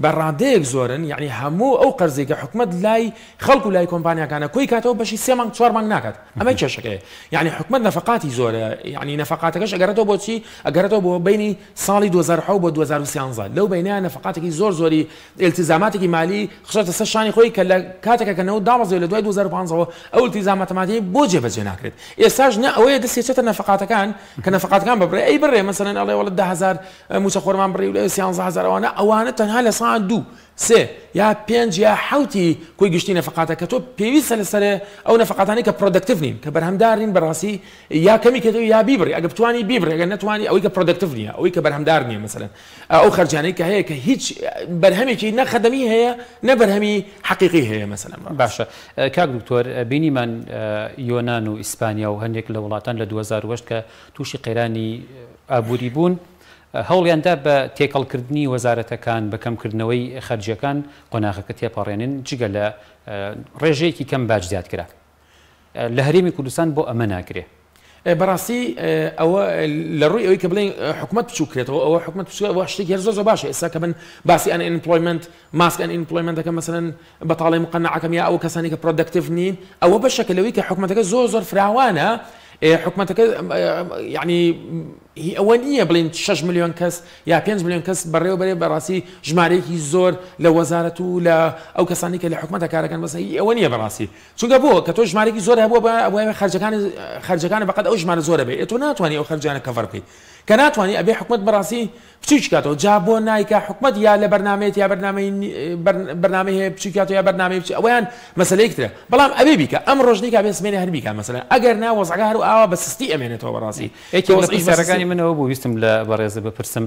بەڕادەیەک زۆرن یعنی هەموو ئەو قەرزێکە حکوومەت لای خەڵکو و لای کۆمپانیاکانە کۆی کاتەوە بەشی 3 مانگ 4 مانگ ناکات ئەمە کێشەکەیە یعنی حکوومەت نەفقاتی زۆرە یعنی نەفقاتەکەش ئەگەرێتەوە بۆچی ئەگەرێتەوە بۆ بینی ساڵی 2010 بۆ 2013 لەو بینیان نەفقاتێکی زۆری ئیلتیزاماتێکی مالی خشێتە سەر شانی خۆی کە لە کاتێکەکەنەوە دامەزێ لە دوای 2015 ئەو ئیلتیزاماتە مالی بۆ جێبەجێ ناکرێت ئێستاش نە ئەوەیە دەستێتە نەفقاتەکان کە نەفقاتەکان ببڕێ ئەی بڕێ مەسەلەن ئەڵێ وڵات 10,000 موچە خۆرمان بڕی و 13,000 ئەوانە تەنها لە ساعت 2 3 یا 5 یا 7 کۆی گشتی نەفقاتە کە تۆ پێویستە لەسەر ئەو نەفقاتانەی کە پرۆدەکتیڤ نین کە بەرهەمدار نین بەڕاستی یا کەمی کردەوە یا بیبڕی ئەگە بتوانی بیبڕی ئەگەر نەتوانی ئەوەی کە پرۆدەکتیڤ نییە ئەوەی کە بەرهەمدار نییە مەسەلەن ئەو خەرجانەی کە هەیە کە هیچ بەرهەمێکی نە خەدەمی هەیە نە بەرهەمی حەقیقی هەیە مەسەلەن باشە کاک دکتۆر بینیمان یۆنان و ئیسپانیا و هەندێک لە وڵاتان لە 2008 کە تووشی قەیرانی ئابووری بوون هەوڵیاندا بە تێکەڵکردنی وەزارەتەکان بە کەمکردنەوەی خەرجیەکان قۆناغەکە تێپەڕێنن جگە لە ڕێژەیەکی کەم باج زیاد کرا لە هەرێمی کوردستان بۆ ئەمە ناکرێ بەڕاستی ئەوە لە ڕووی ئەوەی کە بڵێن حکوومەت بچووکرێتەوە ئەوە حکوومەت ئەوە شتێکی زۆر باشە ئێستا کە من باسی ئەن ئینپلۆیمنت ماسک ئەن ئینپلۆیمنتەکە مەسەلەن بەتاڵی مقەنعەکەم یا ئەو کەسانی کە پرۆدەکتیڤ نین ئەوە بەشەکە لەوەی کە حکوومەتەکە زۆر فراوانە حکوومەتەکە یعنی ئەوە نییە بڵین 6 ملیۆن کەس یا 5 ملیۆن کەس بەڕێوەبەرێ بەڕاستی ژمارەیەکی زۆر لە وەزارەت و لە ئەو کەسانی کە لە حکوومەتە کارەکەن بەس ئەوە نییە بەڕاستی چونکە بۆ کە تۆ ژمارەی زۆر هەبووە ئەوە خەرجەکان بەقەت ئەو ژمارە زۆرە بێت تۆ ناتوانانی ئەو خەرجانە کەڤەر بکەیت کە ناتوانانی ئەبێ حکوومەت بەڕاستی بچووی کاتەوە جا بۆ نایکە حکوومەت یا لە بەرنامەیەت یا بەرنامەی هەیە بچووی کاتەوە یا بەرنامەی بچ ئەویان مەسەلەیەکترە بەڵام ئەبێ بیکە ئەم ڕۆژنێک ئەبێ سمێنە هەر بیکە مەسەلەن ئەگەر نا وەزعەکە هەر ئاوا بە سستی ئەمێنێتەوە بەڕاستی سەرەکانی منەوە بوو ویستم لە بەڕێزە بپرسم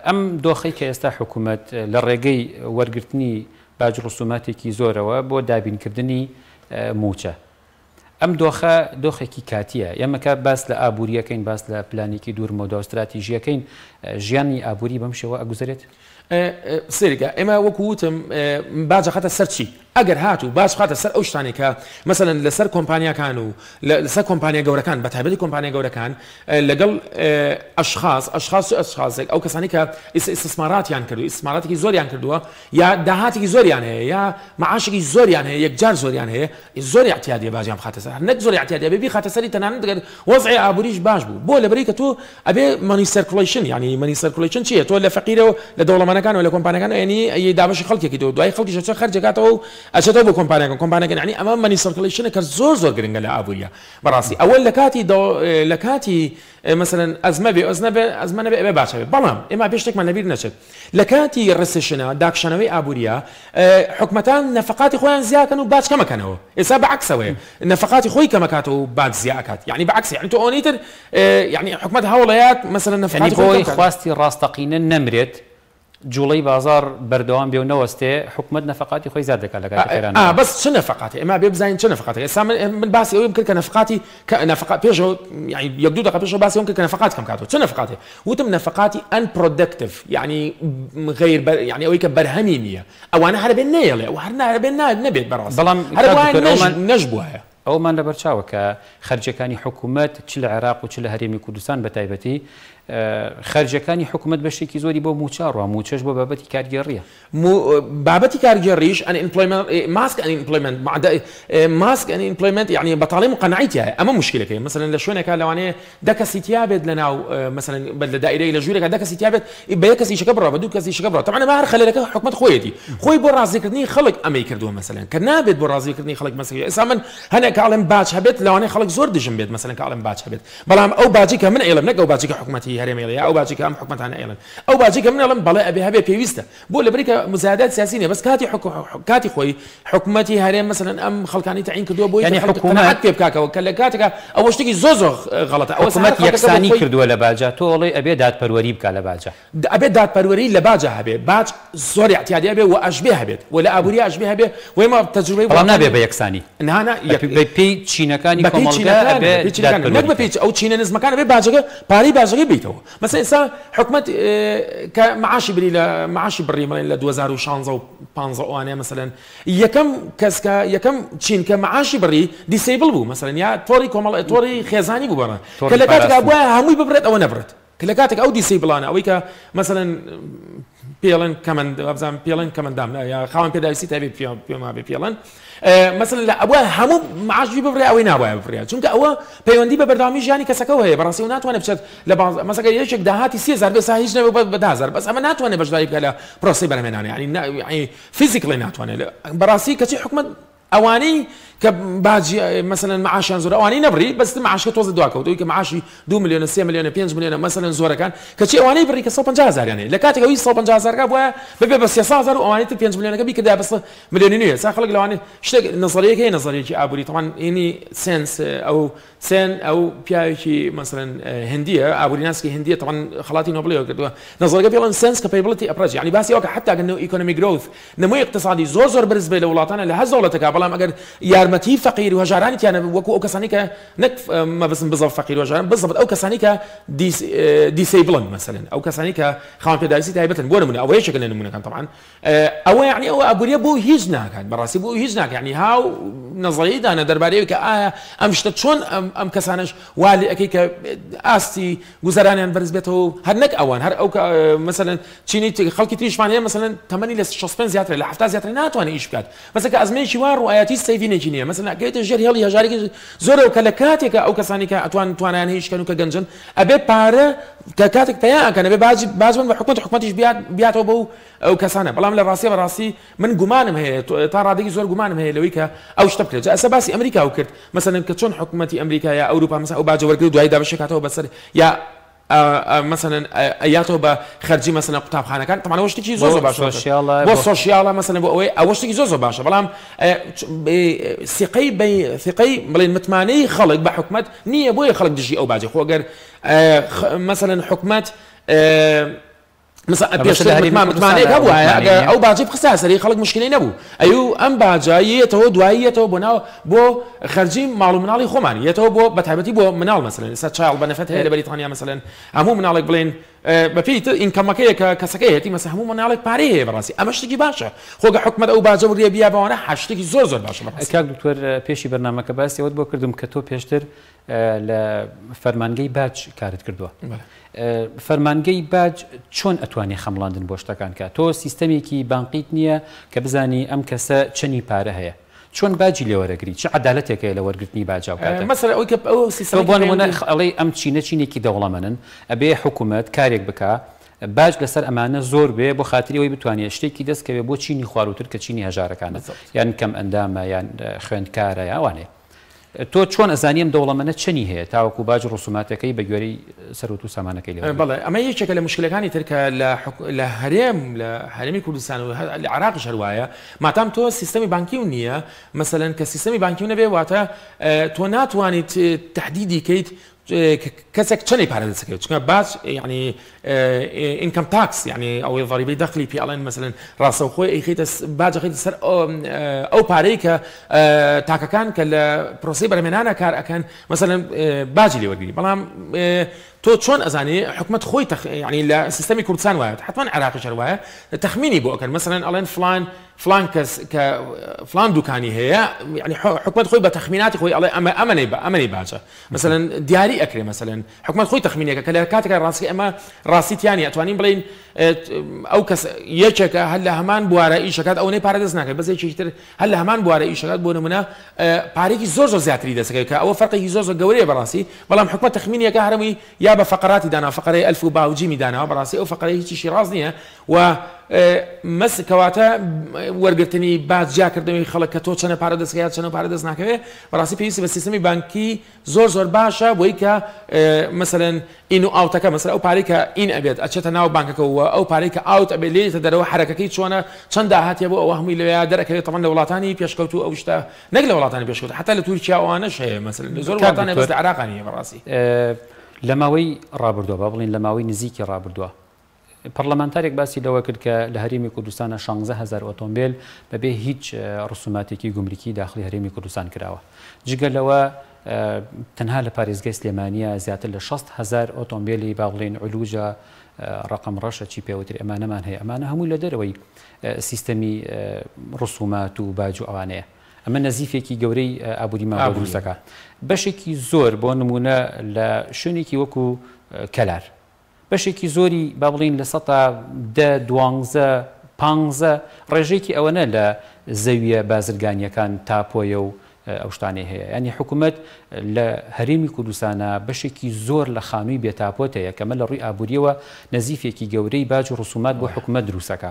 ئەم دۆخەی کە ئێستا حکوومەت لە ڕێگەی وەرگرتنی باج ڕسوماتێکی زۆرەوە بۆ دابینکردنی موچە ئەم دۆخێکی کاتیە ئێمەکە باس لە ئابوووریەکەین باس لە پلانێکی دوورمەوە و استراتیژیەکەین ژیانی ئابووری بەم شێوە ئەگوزارێت سێریکە ئێمە وەکووتم باجە خاتە سەرچی ئەگەر هاتوو باش خاتە سەر ئەو شتانێکە مەسەلەن لەسەر کۆمپانیاکان و لەسەر کۆمپانیا گەورەکان بە تایبەتی کۆمپانیا گەورەکان لەگەڵ ئەشخاصێک ئەو کەسانی کە ئیسtisماراتیان کردو ئیسtisماراتێکی زۆریان کردووە یا داهاتێکی زۆریان هەیە یا معاشێکی زۆریان هەیە یەکجار زۆریان هەیە زۆری احتیاجی باجیان خاتە سەر نەک زۆری احتیاجی بێ خاتە سەری تەنانەت دەگەر وەزعی ئابووریش باش بوو بۆ لەبەری کە تۆ ئەبێ مانی سرکولیشن یعنی مانی سرکولیشن چییە تۆ لە فەقیرەوە لە دەوڵەمەندەکان و لە کۆمپانیەکان یعنی دابەشی خەڵکێکی تۆ دوای خەڵکیش چ خەرجەکاتەوە ئەچێتەوە بۆ کۆمپانیەکان یعنی ئەمە مانی سرکولیشنە کە زۆر گرنگە لە ئابووریە بەڕاستی ئەوە لە کاتی مثلا ئەزمە نەبێ ئەبێ باشە بێت بەڵام ئێمە پێشتێکمان لەبیر نەچێت لە کاتی ڕسیشنە داکشانەوەی ئابووریە حکومەتان نەفقاتی خۆیان زیاکەن و باج کەمەکەنەوە ئێستا بەعکسەوەی نەفقاتی خۆی کەمەکاتەوە و باج زیاکات یعنی بەعکس یعنی تۆ ئەوەیتر یعنی حکومەت هەوڵەیەت مثلا نەفقاتی خۆی خواستی ڕاستەقینە نەمرێت جوڵەی بازار بەردەوام بێ و نەوەستێ حکومت نەفقاتی خۆی زیاد دەکات لە کاتێران بەس چ نەفقاتی ئێمە بێ بزانین چ نەفقاتی ئێستا من باسی ئەوەی کرد کە نەفقاتی نەفقات پێشەوە یعنی یەک دوو دقیقە پێشەوە باسی ئەوم کرد کە نەفقات کەم کاتەوە چ نەفقاتی وتم نەفقاتی unproductive یعنی غیر یعنی ئەوەی کە بەرهەمی نییە ئەوانە هەر بێن نەیەڵێ و هەر نابێن نەبێت بەڕاست بەڵام نەش بووە ئەومان لەبەرچاوە کە خەرجەکانی حکوومەت چ لە عێراق و چ لە هەرێمی کوردستان بە تایبەتی خەرجەکانی حکوومەت بەشێکی زۆری بۆ موچڕوە موچەش بۆ بابەتی کارگەڕیە بابەتی کارگەڕیش ماسک ئەنئیمپلۆیمنت یعنی بەتاڵی مقەنعیتیە ئەمە مشکلەکەی مثلا لە شوێنێکە لەوانەیە دە کەسی تیا بێت لەناو مثلا لە دائیرەی لە ژوورێکە دە کەسی تیا بێت بە یەک کەسی شەکە بڕەوە بە دوو کەسی شەکە بڕەوە طبعا هەر خەلەلەکە حکوومەت خۆی بۆ ڕازیکردنی خەڵک ئەمەی کردووە مثلا کە نابێت بۆ ڕازیکردنی خەڵک مەسەڵ ئێستا من هەنێک کاڵم باج هەبێت لەوانەیە خەڵک زۆر دژم بێت مثلا کاڵم باج هەبێت بەڵام ئەو باجی کە من ئێڵم نەک ئەو باجی کە حکوومەتی حکومەتی هەرێمی ئەو باجی کە ئەم حکومەتانە ئێڵن ئەو باجی کە منەڵم بەڵێ ئەبێ هەبێ پێویستە بۆ لەبەریکە مزایدات سیاسی نیە بەس کاتی خۆی حکومەتی هەرێم مثلەن ئەم خەڵکانی تعیین کردووە بۆ یعنی حکومەت پێ بکاکەوە کە لە کاتێکە ئەوە شتێکی زۆر غەڵەتە حکومەت یەکسانی کردووە لە باجە تۆڵێ ئەبێ دادپەروەری بکە لە باجە ئەبێت دادپەروەری لە باجە هەبێ باج زۆر احتیاجی هەبێ و ئەشبێ هەبێت و لە ئابووری ئەشبێ هەبێ وێمە تەجروبەی بەڵام نابێ بە یەکسانی نهانا پێی چینەکانی کۆمەڵگە نەک بە پێی ئەو چینە نزمەکانە بێ باجەکە پارەی باجەکەی بیتەوە مەسەڵەن ئێستا حکومەت کە معاشی بری لە معاشی بڕی مەڵێن لە 2016 و 15 ئەوانەیە مەسەڵەن یەکەم کەسکە یەکەم چین کە معاشی بڕی دیسیبل بوو مەسەڵەن یا تۆڕی کۆمەڵ تۆڕی خێزانی بوو بەڕە کە لە کاتێکا بووە هەمووی ببرێت ئەوە نەبرێت کە لە کاتێک ئەو دیسیبلانە ئەوەی کە مەسەڵەن پێڵەن کەمەند ئەبزان پێڵەن کەمەندام یا خاوەن پێداویستی تابێت پێما بێ پێڵەن مثلا لە ئەوە هەموو معاشی ببرێ ئەوەی نابایە بفرێ چونکە ئەوە پەیوەندی بە بەردەوامی ژیانی کەسەکە هەیە بەڕاستی و ناتوانێت بچێت لە مەسەڵەن یەکێک داهاتی 30,000 بێ هیچ نەبێ بە 10,000 بەس ئەمە ناتوانێت بەشداری بکە لە پرۆسی بەرهەمهێنانی یعنی فیزیکلی ناتوانێت بەڕاستی کەچی حکومەت ئەوانەی کە باجی مثلا معاشیان زۆر ئەوانەی نەبڕی بەس معاشکە تۆزە دواکەوتەوەی کە معاشی 2 میلیۆن 3 میلیۆن 5 میلیۆن مثلا زۆرەکان کەچی ئەوانەی بڕی کە 150,000 یانەیە لە کاتێکەوەی 150,000 بووە ببێ بە 300,000 و ئەوانەی 5 میلیۆنەکە بیکەدا بەس میلیۆنی نیە سا خەڵک لەوانێ شتێک نظریەک هەیە نظریەکی ئابووری طبعاً اینی سنس ئەو سن ئەو پیاوێکی مثلا هندیە ئابووری ناسکی هندیە طبعاً خەڵاتی نۆبڵیەوە کردووە نظریەکە پێڵەن سنس کەپابیلیتی ئەپڕۆچ یعنی باسی ئەوە کە حتا گەنەوە ئیکۆنۆمی گروث نمووی اقتصادی زۆر بەرز بێ لە وڵاتانە لە هەز دەوڵەتەکە بەڵام ئەگەر یارمەتی فەقیر و هەژارانی تیانە وەکو ئەو کەسانی کە نەک مەبەستن بزەڵ فەقیر و هەژاران بزەبت ئەو کەسانی کە دیسیبلن مثلا ئەو کەسانی کە خاوەن پێداویستی تایبەتن بۆ نمونە ئەوە یەکێک لە نمونەکان طبعاً ئەوە یعنی ئەوە ئابووریە بۆ هیچ ناکات بەڕاستی بۆ هیچ ناکات یعنی هاو نظریەی دانە دەربارەیەوە کە ئایا ئەم شتە چۆن ئەم کەسانش والی ئەەکەی کە ئاستی گوزەرانیان بەرز بێتەوە هەر نەک ئەوان هەر ئەو مثلا چینی خەڵکی تریشمان هەیە مثلا تەمەنی لە 65 زیاتر لە 70 زیاتر ناتوانێت ئیش بکات مثلا کە ئەزمەیەکی وا ڕوایەتی سەیڤینێکی نییە مثلا ئەگەیتە ژێر هێڵی هەژارێکی زۆرەوە کە لە کاتێکە ئەو کەسانی کە ئەتوان توانیان هیچکەن و کە گەنجن ئەبێ پارە کە کاتێک پێیانکەن ئەبێ باجبن بە حکومەتیش بیاتەوە بۆ ئەو کەسانە بەڵام لە ڕاستی من گومانم هەیە تا ڕادێکی زۆر گومانم هەیە لەوەی کە ئەو شتە بکرێت ئەسە باسی ئەمریکا و کرد مثلا کە چۆن حکومەتی ئەمریکا یا ئەوروپا مثلا ئەو باجە وەرگرت دوای دابەشێکاتەوە بەسەر یا مثلا ئەیاتەوە بە خەرجی مثلا قوتابخانەکان تەمانەوە شتێکی زۆر باشە بۆ سۆشیاڵە مثلا بۆ ئەوەی ئەوە شتێکی زۆر باشە بەڵام ثقەی بڵێن متمانەی خەڵک بە حکومەت نییە بۆیە خەڵک دژی ئەو باجە خۆگەر مثلا حکومەت مثلا متمانەیەک هەبووە ئەو باجی بخسا سەری خەڵک مشکلەی نەبوو ئەو ئەم باجایەتەوە دواییەتەوە بۆ ناو بۆ خەرجی ماڵ و مناڵی خۆمان یەتەوە بۆ بەتایبەتی بۆ مناڵ مەسەلەن ئێستا چایڵ بەنەفەت هەیە لە بەریتانیا مەسەلەن هەموو مناڵێک بڵێن بەپێی ئینکەمەکەیە کە کەسەکەی هەیەتی مەسە هەموو مناڵێک پارەی هەیە بەڕاستی ئەمە شتێکی باشە خۆگە حکومەت ئەو باجە وریە بیا بەوانە هەشتێکی زۆر باشە کاک دکتۆر پێشی بەرنامەکە باسی ئەوت بۆ کردم کە تۆ پێشتر لە فەرمانگەی باج کارت کردووە فەرمانگەی باج چۆن ئەتوانێت خەمڵاندن بۆ شتەکان کە تۆ سیستەمێکی بانقیت نییە کە بزانی ئەم کەسە چەنی پارە هەیە چۆن باجی لێوەرەگری چه عدالەتێکەیە لە وەرگرتنی باجاو مەسەلە ئەوەی کە ئەو سیستەم بۆ نمونە ئەڵێ ئەم چینێکی دەوڵەمەنن ئەبێ حکوومەت کارێک بکە باج لەسەر ئەمانە زۆر بێ بۆ خااتری ئەوی بتوانێت شتێکی دەستکەوێ بۆ چینی خواروتر کە چینی هەژارەکانە یان کەم ئەندامە یان خوێندکارە یاوانێ تۆ چۆن ئەزانیم دەوڵەمەنە چنی هەیە تاوەکو باج ڕسوماتەکەی بە گوێرەی سەرۆت و سامانەکەی لێ بەڵێ ئەمە یەکێکە لە مشکلەکانی ترکە لە هەرێم لە هەرێمی کوردستان و لە عێراقیش هەروایە ماتام تۆ سیستەمی بانکی و نییە مەسەلەن کە سیستەمی بانکی و نەبێ واتە تۆ ناتوانیت تهدیدی کەیت کەسێک چەندی پارە دەسەکەوێت چونکە باج یعنی ئینکەم تاکس یعنی ئەوەی ضریبەی دەخلی پێڵێن مەسەلەن ڕاستەوخۆی ئەیخیتە باج خیتە سەر ئەو پارەی کە تاکەکان کە لە پرۆسی بەرهەمهێنانە کار ئەکەن مەسەلەن باجی لێوەرگری بەڵام تۆ چۆن ئەزانێ حکومت خۆی ینی لە سیستەمی کوردستان وایە حتمما عێراقیش وایە تەخمینی بۆ ئەکەن مەسەلەن ئەڵێن فلان کەس کە فلان دوکانی هەیە ینی حکومت خۆی بە تەخمیناتی خۆی ئەڵێ ئەمەی باجە مەسەلەن دیاری ئەکرێ مەسەلەن حکومت خۆی تەخمینێکە کە لە کاتێکە ڕاستی ئەمە ڕاستیتیانی ئەتوانین بڵین ئەو کەس یەکێکە هەر لە هەمان بوارە ئیشەکات ئەوەی پارە دەست ناکەێت بەزێکی تر هەر لە هەمان بوارە ئیشەکات بۆ نمونە پارێکی زۆر زیاتری دەسەکەی کە ئەوە فەرقێکی زۆر گەورەیە بەڕاستی بەڵام حکومت تەخمینێکە هەرمی یا بە فقراتی دانا فقرەی ئەلف و باوجیمی داناوە بەڕاستی ئەو فقرەی هیچیشی ڕاست نییە و کەواتە وەرگرتنی بازجیاکردنەوەی خەڵک کە تۆ چەنە پارە دەستکات چەنە پارە دەست ناکەوێت بەڕاستی پێویستی بە سیستەمی بانکی زۆر باشە بۆی کە مثلەن ئین و ئاوتەکە مەسەر ئەو پارەی کە ئین ئەبێت ئەچێتە ناو بانکەکەەوە ئەو پارەی کە ئاوت ئەبێت لێتە دەرەوە حرەکەی چۆنە چەند داهاتیە بۆ ئەوە هەمووی لەوێ دەرەکەوێت تەمەند لە وڵاتانی پێشکەوت و ئەو شتە نەک لە وڵاتانی پێشکەوت حتا لە تورکیا ئەوانەش هەیە مەسەلەن زۆر وڵاتانی بەس لە عێراقانیە بەڕاستی لە ماوەی ڕابردووە با بڵین لە ماوەی نزیکی ڕابردووە پەرلەمانتارێک باسی لەوە کرد کە لە هەرێمی کوردستانە 16,000 ئۆتۆمبیل بەبێ هیچ ڕسوماتێکی گومرکی داخلی هەرێمی کوردستان کراوە جگە لەوە تەنها لە پارێزگای سلێمانیە زیاتر لە 60,000 ئۆتۆمبیلی با بڵێن علوجە ڕقم ڕەشە چی پێوتری ئەمانەمان هەیە ئەمانە هەمووی لە دەرەوەی سیستەمی ڕسومات و باج و ئەوانەیە ئەمە نەزیفێکی گەورەی ئابووری ماوە دروستەکە بەشێکی زۆر بۆ نمونە لە شوێنێکی وەکو کەلار بەشێکی زۆری با بڵین لە 10 ڕێژێکی ئەوەنە لە زەویە بازرگانیەکان تاپۆیە و ئەو شتانەی هەیە ینی حکوومەت لە هەرێمی کوردستانە بەشێکی زۆر لە خانووی بێتاپۆتەیە کەمە لە ڕووی ئابوووریەوە نەزیفێکی گەورەی باج و ڕسومات بۆ حکوومەت دروستەکە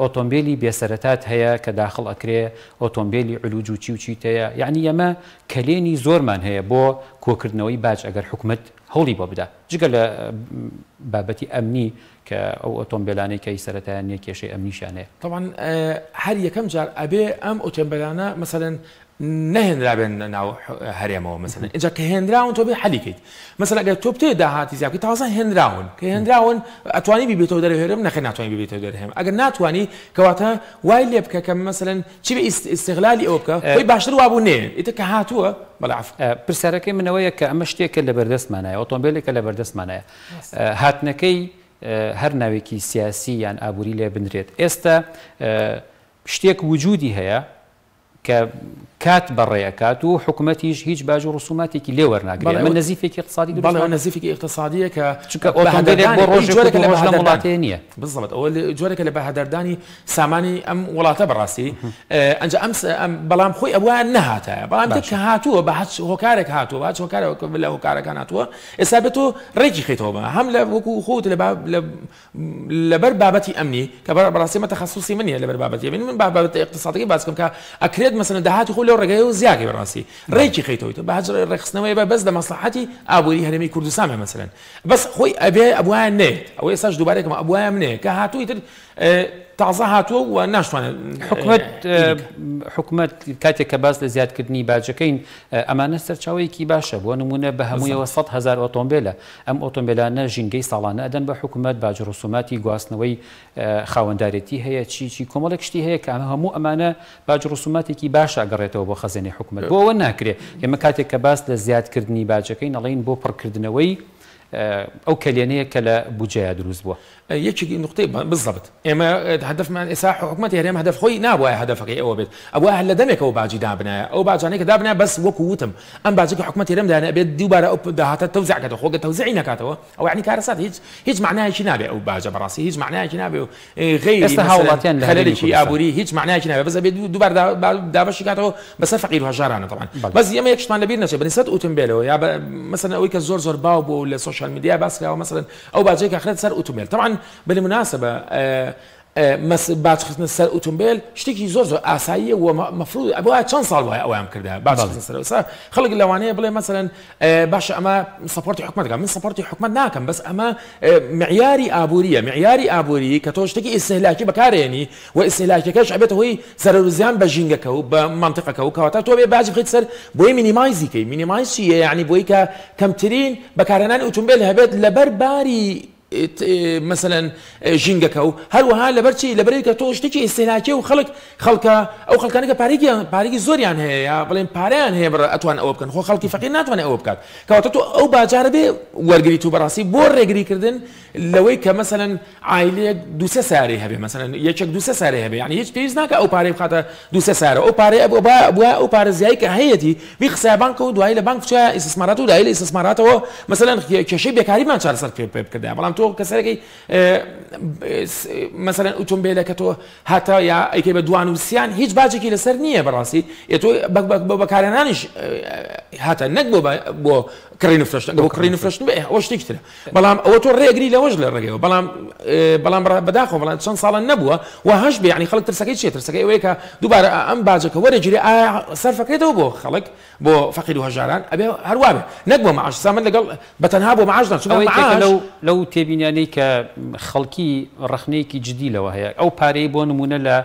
ئۆتۆمبیلی بێسەرەتات هەیە کە داخڵ ئەکرێ ئۆتۆمبیلی علوج و چیتەیە یعنی ئەمە کەلێنی زۆرمان هەیە بۆ کۆکردنەوەی باج ئەگەر حکوومەت هەوڵی بۆ بدە جگە لە بابەتی ئەمنی کە ئەو ئۆتۆمبیلانەی کەی سەرەتایان نیە کێشەی ئەمنیشانەیە طبعا هەر یەکەم جار ئەبێ ئەم ئۆتۆمبیلانە مەسەلەن نهێنرابێن ناو هەرێمەوە مەسەلەن اینجا کە هێنراون تۆ بێ حەلیکەیت مەسەلەن ئەگەر تۆ بتێ داهاتی زیاکەی تازە هێنراون کە هێنراون ئەتوانی بیبێتەوە دەرهێرم نەخێ ناتوانانی بیبێتەوە دەرهێم ئەگەر ناتوانی کەواتە وای لێ بکە کە مەسەلەن چی بە ئیستیغلالی ئەوە بکە خۆی باشتر وابوو نێ ئیتر کە هاتووە بەڵعف پرسیارەکەی منەوەیە کە ئەمە شتێکە لە بەردەستمانایە ئۆتۆمبیلێکە لە بەردەستمانایە هاتنەکەی هەر ناوێکی سیاسی یان ئابووری لێ بنرێت ئێستا شتێک وجودی هەیە کە کات بەڕێەکات و حکوومەتیش هیچ باج و ڕسوماتێکی لێ وەرناگرێت من نەزیفێکی اقتصادی بەڵێ نەزیفێکی اقتصادیە کە چونکە ئۆتۆمبیلێک بۆ ڕۆژێک لە وڵاتێ نییە بزڵێت ئەوە جۆرێکە لە بەهادەردانی سامانی ئەم وڵاتە بەڕاستی ئەنج ئەم بەڵام خۆی ئەوە نەهاتایە بەڵام کە هاتووە بە هەچ هۆکارێک هاتووە هەچ هۆکارێک لە هۆکارەکان هاتووە ئێستا بێت تۆ ڕێکی خێتەوە هەم لە وەکو خۆت لەبەر بابەتی ئەمنی کە بەڕاستی مەتەخەسوسی منیە لەبەر بابەتی من بابەت اقتصادی باس بکەم کە ئەکرێت مەسەلەن داهاتی خۆ لەو ڕێگەی و زیاکەی بەڕاستی ڕێکی خەیتەوەیتە بە ڕێخستنەوەی بە بەس لە مەسلحەتی ئابووری هەرێمی کوردستانە مەسەلەن بەس خۆی ئەبێ ئەبوایە نێ ئەوە ئێستاش دووبارێکم ئەبوایە منێ کە هاتووی تر تازە هاتووە و ناشتوانێت حکوومەت کاتێک کە باس لە زیادکردنی باجەکەین ئەمانە سەرچاوەیەکی باشە بۆ نمونە بە هەموویەوە 100,000 ئۆتۆمبیلە ئەم ئۆتۆمبیلانە ژینگەی ساڵانە ئەدەن بە حکوومەت باج ڕسوماتی گواستنەوەی خاوەندارێتی هەیە چی کۆمەڵێک شتی هەیە کە هەموو ئەمانە باج ڕسوماتێکی باشە گەڕێتەوە بۆ خەزانەی حکوومەت بۆ ئەوە ناکرێت ئێمە کاتێک کە باس لە زیادکردنی باجەکەی نەڵێن بۆ پڕکردنەوەی ئەو کەلێنەیە کە لە بودجەیە دروست بووە یەکێکی نقطەی بالضبط ئێمە هەدفمان ئێستا حکوومەتی هەرێم هەدف خۆی نابووە هەدفەکەی ئەوە بێت ئەوە لە دەمێکەوە باجی دابنایە ئەو باجانەی کە دابنایە بەس وەکو وتم ئەم باجێکی حکوومەتی هەرێم دایانە بێت دووبارە ئەو داهاتە تەوزیعکەتەوە خۆگە تەوزیعی نەکاتەوە ئەو یعنی کارەسات هیچ معنایەکی نابێ ئەو باجە بەڕاستی هیچ معنایەکی نابێ و غیری ئێستا هاوڵاتیان لە خەلەلێکی ئابووری هیچ معنایەکی نابێ بەس بێت دووبار دابەشی کاتەوە بەسەر فەقیر و هەژارانە طبعا بەس ئێمە یەکشتمان لەبیر نەچێت بەنسبەت ئۆتۆمبیلەوە یا مەسەلەن ئەوەی کە زۆر باو بوو لە سوشیال میدیا باسکراوە مەسەلەن ئەو باجێک ئەخرێت سەر ئۆتۆمبیل طبعا بالمناسبة باجخستنە سەر ئۆتۆمبیل شتێکی زۆر ئاساییە و مەفروض ئەوە چەند ساڵ وایە ئەویان کردە باجخستنە سەر خەڵک لەوانەیە بڵێ مەسەلەن باشە ئەمە سەپۆرتی حکوومەت من سەپۆرتی حکوومەت ناکەم بەس ئەمە معیاری ئابووریە معیاری ئابووری کە تۆ شتێکی ئیستهلاکی بەکارێنی و ئیستهلاکیەکەش ئەبێت هۆی زەرەر و زیان بە ژینگەکە و بە مانتیقەکە و کەواتە تۆ بێ باجی بخیت سەر بۆی مینیمایزیکەی مینیمایز چیە یعنی بۆی کە کەمترین بەکارهێنانی ئۆتۆمبیل هەبێت لەبەر باری مثلا ژینگەکە و هەروەها لەبەرچی لەبەرەوەی کە تۆ شتێکی ئیستهلاکی و خەڵکە ئەو خەڵکانە کە پارێکی زۆریان هەیە یا بڵێن پارەیان هەیە ئەتوان ئەوە بکەن خۆ خەڵکی فەقیر ناتوانێت ئەوە بکات کەواتە تۆ ئەو باجارە بێ وەرگریت و بەڕاستی بۆ ڕێگریکردن لەوەی کە مەسەلەن عایلەیەک دووسێ سارەی هەبێ مەسەلەن یەکێک دووسێ سارەی هەبێ یعنی هیچ پێویست ناکە ئەو پارەی بخاتە دووسێ سارە ئەو پارەی بووە ئەو پارە زیایی کە هەیەی وی خسای بانکە و دوایی لە بانک بچووە ئیستثمارات و دوایی لە ئیستثماراتەوە مەسەلەن کێشەی بێکاریمان چارەسەر پێ بکردە بەڵام تۆ کەسێکی مثلا ئۆتۆمبیلەکە تۆ هاتە یا ئەیکەی بە دوان و سیان هیچ باجێکی لەسەر نییە بەڕاستی تۆ بەکارهێنانیش هاتە نەک بۆ کڕین فرشت ئەگە کڕین فرشت بێ ئەوە شتێکترە بەڵام ئەوە تۆ ڕێگری لەوەش لە ڕێگەوە بەڵام بەداخۆ بەڵام چەند ساڵە نەبووە و هەش بێ ینی خەڵک ترسەکەی چێت ترسەکەی ئەوەیە کە دووبارە ئەم باجەکە وەرەگیری ئایا سەرفەکەیتەوە بۆ خەڵک بۆ فەقیر و هەژاران ئەبێ هەروە بێ نەک بۆ معاش سامن لەگەڵ بەتەنها بۆ معاش لەو تێبینیانەی کە خەڵکی ڕخنەیەکی جدی لەوە هەیە ئەو پارەی بۆ نمونە لە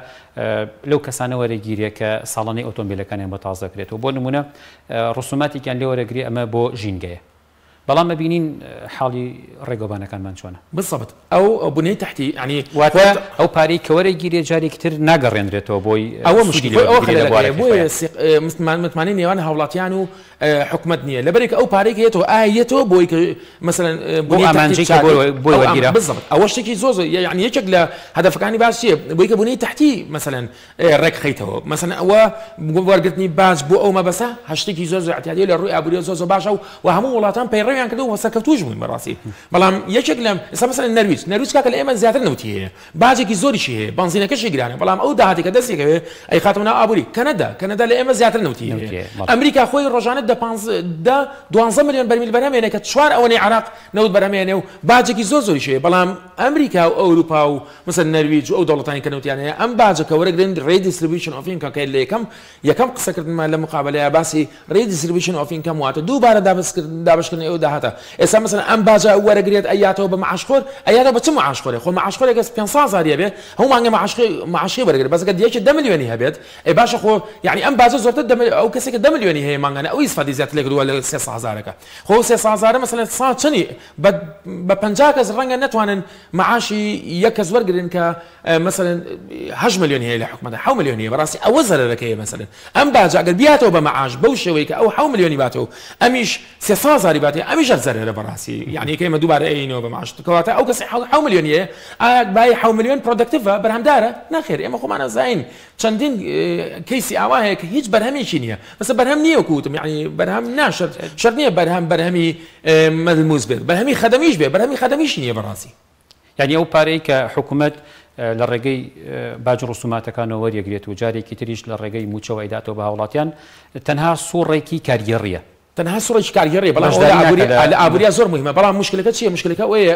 لەو کەسانە وەرەگیریە کە ساڵانەی ئۆتۆمبیلەکانیان بۆ تازەکرێتەوە بۆ نمونە ڕسوماتێکیان لێ وەرەگری ئەمە بۆ ژینگەیە بەڵام ببینین حاڵی ڕێگەبانەکانمان چۆنە بسەبت ئەو بنەی تحتی ینی واتە ئەو پارەی کە وەرەگیریە جارێکی تر ناگەڕێنرێتەوە بۆی ئەوە مشکلە متمانەی نێوان هاوڵاتیان و حکومت نییە لەبەرێک ئەو پارێک هێتەوە ئاەتەوە بۆی مثلەن بۆ ئامانجێکی بۆ وەرگیرە بزەبت ئەوە شتێکی زۆر یعنی یەکێک لە هەدەفەکانی باش چیە بۆی کە بنەی تحتی مثلەن ڕێک خەیتەوە مثلەن ئەوە وەرگرتنی باج بۆ ئەو مەبەسە هەشتێکی زۆر احتیاجی لە ڕووی ئابووری زۆر باشە و هەموو وڵاتان پەیڕەویان کردو و سەرکەوتوش بووین بەڕاستی بەڵام یەکێک لەم ئێستا مثلەن نەرویج کاکە لە ئێمە زیاتر نەوتی هەیە باجێکی زۆریشی هەیە بنزینەکەشی گرانە بەڵام ئەو داهاتێکە دەستێکەوێ ئەی خاتمە ئابووری کەنەدا لە ئێمە زیاتر نەوتی هەیە ئەمریکا خۆی ڕۆژانە 12 ملیۆن بەرمیل بەرهەمێنێ کە چوار ئەوەی عراق نەوت بەرهەمێنێ و باجێکی زۆریش هەیە بەڵام ئەمریکا و ئەوروپا و مثلەن نەرویج و ئەو دەوڵەتانی کە نەوتیان هەیە ئەم باجەکە وەرەگرن ڕێدیستریبیوشن ئۆف ئینکەم کە لە یەکەم قسەکردنمان لە مقابلەیە باسی ڕێدیستریبیوشن ئۆف ئینکەم واتە دووبارە دابشکردنی ئەو داهاتە ئێستا مثلەن ئەم باجە وەرەگرێت ئەیاتەوە بە معاشخۆر ئەیاتە بە چ معاشخۆرێ خۆ معاشخۆرێک 500 بێ هەموو مانگە معاشی وەرەگرێت بەس دیەکی 10 ملیۆنی هەبێت ئەی باشە خۆ یعنی ئەم باجە زۆرتر ئەو کەسێک 10 ملیۆنی هەیە مانگانە ئەو ئیسفادی زیاتر لێکردووە لە 300,000ەکە خۆ 300,000 مثلەن چەنی بە 50 کەس ڕەنگە نەتوانن معاشی یەک کەس وەرگرن کە مثلەن 8 ملیۆن هەیە لە حکومەتە 7 ملیۆن هەیە بەڕاستی ئەوە زەرەرەکەیە مثلەن ئەم باجە ئەگەر بیاتەوە بە معاش بەو شێوەیە کە ئەو 7 ملیۆنی باتەوە ئەمیش 300,000 باتێ ئەمیش زەرەرە بەڕاستی یعنی کەمە دووبارە ئەینەوە بە معاش کەواتە ئەو کەس 7 ملیۆنیە بای 7 ملیۆن پرۆدەکتیڤە بەرهەمدارە ناخێر ئێمە خۆمانە زین چەندین کەیسی ئاوا هەیە کە هیچ بەرهەمێکی نییە بەس بەرهەم نییە وکوتم یعنی بەرهەم ناشر شەر نییە بەرهەمی مەلموس بێت بەرهەمی خەدەمیش بێت بەرهەمی خەدەمیش نییە بەڕاستی یعنی ئەو پارەی کە حکوومەت لە ڕێگەی باج ڕسوماتەکانەوە وەریەگرێت و جارێکی تریش لە ڕێگەی موچەوە ئەیداتەوە بە هاوڵاتیان تەنها سوڕێکی کاریگەڕیە تەنها سوڕێکی کاریگەڕی بەڵام لە ئابووریا زۆر مهمە بەڵام مشکلەکە چییە مشکلەکە ئەوەیە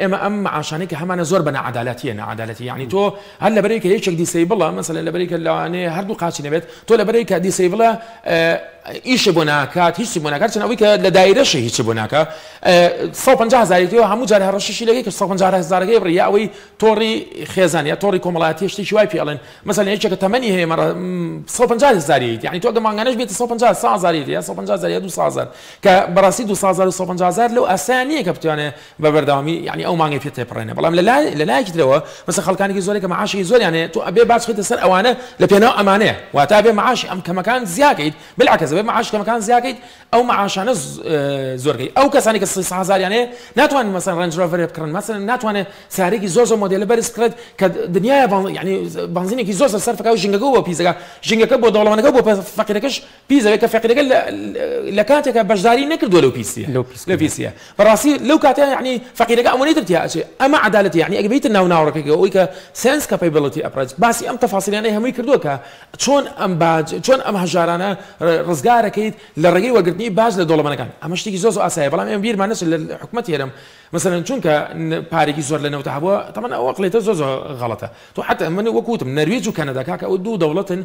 ئێمە ئەم معاشانەی کە هەمانە زۆر بە نەعەدالەتیە یعنی تۆ هەر لەبەرەی کە یەکێک دیسەیبڵە مەسەلەن لەبەرەی کە لەوانەیە هەردوو قاچی نەبێت تۆ لەبەرەی کە دیسەیبڵە ئیشی بۆ ناکات هیچی بۆ ناکات چەند ئەوەی کە لە دایرەشە هیچی بۆ ناکات 150,000 هەموو جار هەڕەشەشی لەگەی کە 150,000 بڕیا ئەوەی تۆڕی خێزان یا تۆڕی کۆمەڵایەتی شتێکی وای پێڵێن مەسەلەن یەکێکە تەمەنی هەیە 150,000 یعنی تۆ ئەگە مانگانەش بێتە 150,000 یا 150,000 یا 200,000 کە بەڕاستی 200,000 و 150,000 لەو ئاسانیە کە بتوانێت بە بەردەوامی یعنی ئەو مانگی پێ تێپەڕێنێ بەڵام لەلایەکی ترەوە مەسەڵەن خەڵکانێکی زۆرێک کە معاشی زۆریانێ تۆ ئەبێ باش خیتە سەر ئەوانە لە پێناو ئەمانەیە واتە بێ معاشی ئەم کەمەکان زیاکەیت بالعکس بێ معاش کەمەکان زیاکەیت ئەو معاشانە زۆرگەی ئەو کەسانی کە 300,000 ناتوانن مەسەڵەن ڕەنج ڕۆڤەر بکڕن مەسەڵەن ناتوانێت سارێکی زۆر مۆدێلە بەرز بکرێت کە دنیای یعنی بنزینێکی زۆر سەرفەکە و ژینگەکە بۆ پیسەکە ژینگەکە بۆ دەوڵەمەندەکە بۆ فەقیرەکەش پیسەوێت کە فەقیرەکە لە کاتێکە بەشداری نەکردووە لەو پیسیە بەڕاستی لەو کاتە یعنی فەقیرەکە ئەمەی ترتیا ئەمە عدالەتی یعنی ئەگە بیت ناوناوڕەکەی ئەوەی کە سنس کەپیبڵیتی ئەپڕێت باسی ئەم تەفاسیلانەی هەمووی کردووە کە چۆن ئەم هەژارانە ڕزگارەکەیت لە ڕێگەی وەرگرتنی باج لە دەوڵەمەندەکان ئەمە شتێکی زۆر ئاساییە بەڵام ئێمە بیرمانەچێت لە حکومەت هێرم مەسەلەن چونکە پارێکی زۆر لە نەوتە هەبووە تەمەن ئەوە قڵێتە زۆر غەڵەتە تۆ حتى من وەکوتم نەرویج و کەنەدا کاکە ئەو دوو دەوڵەتن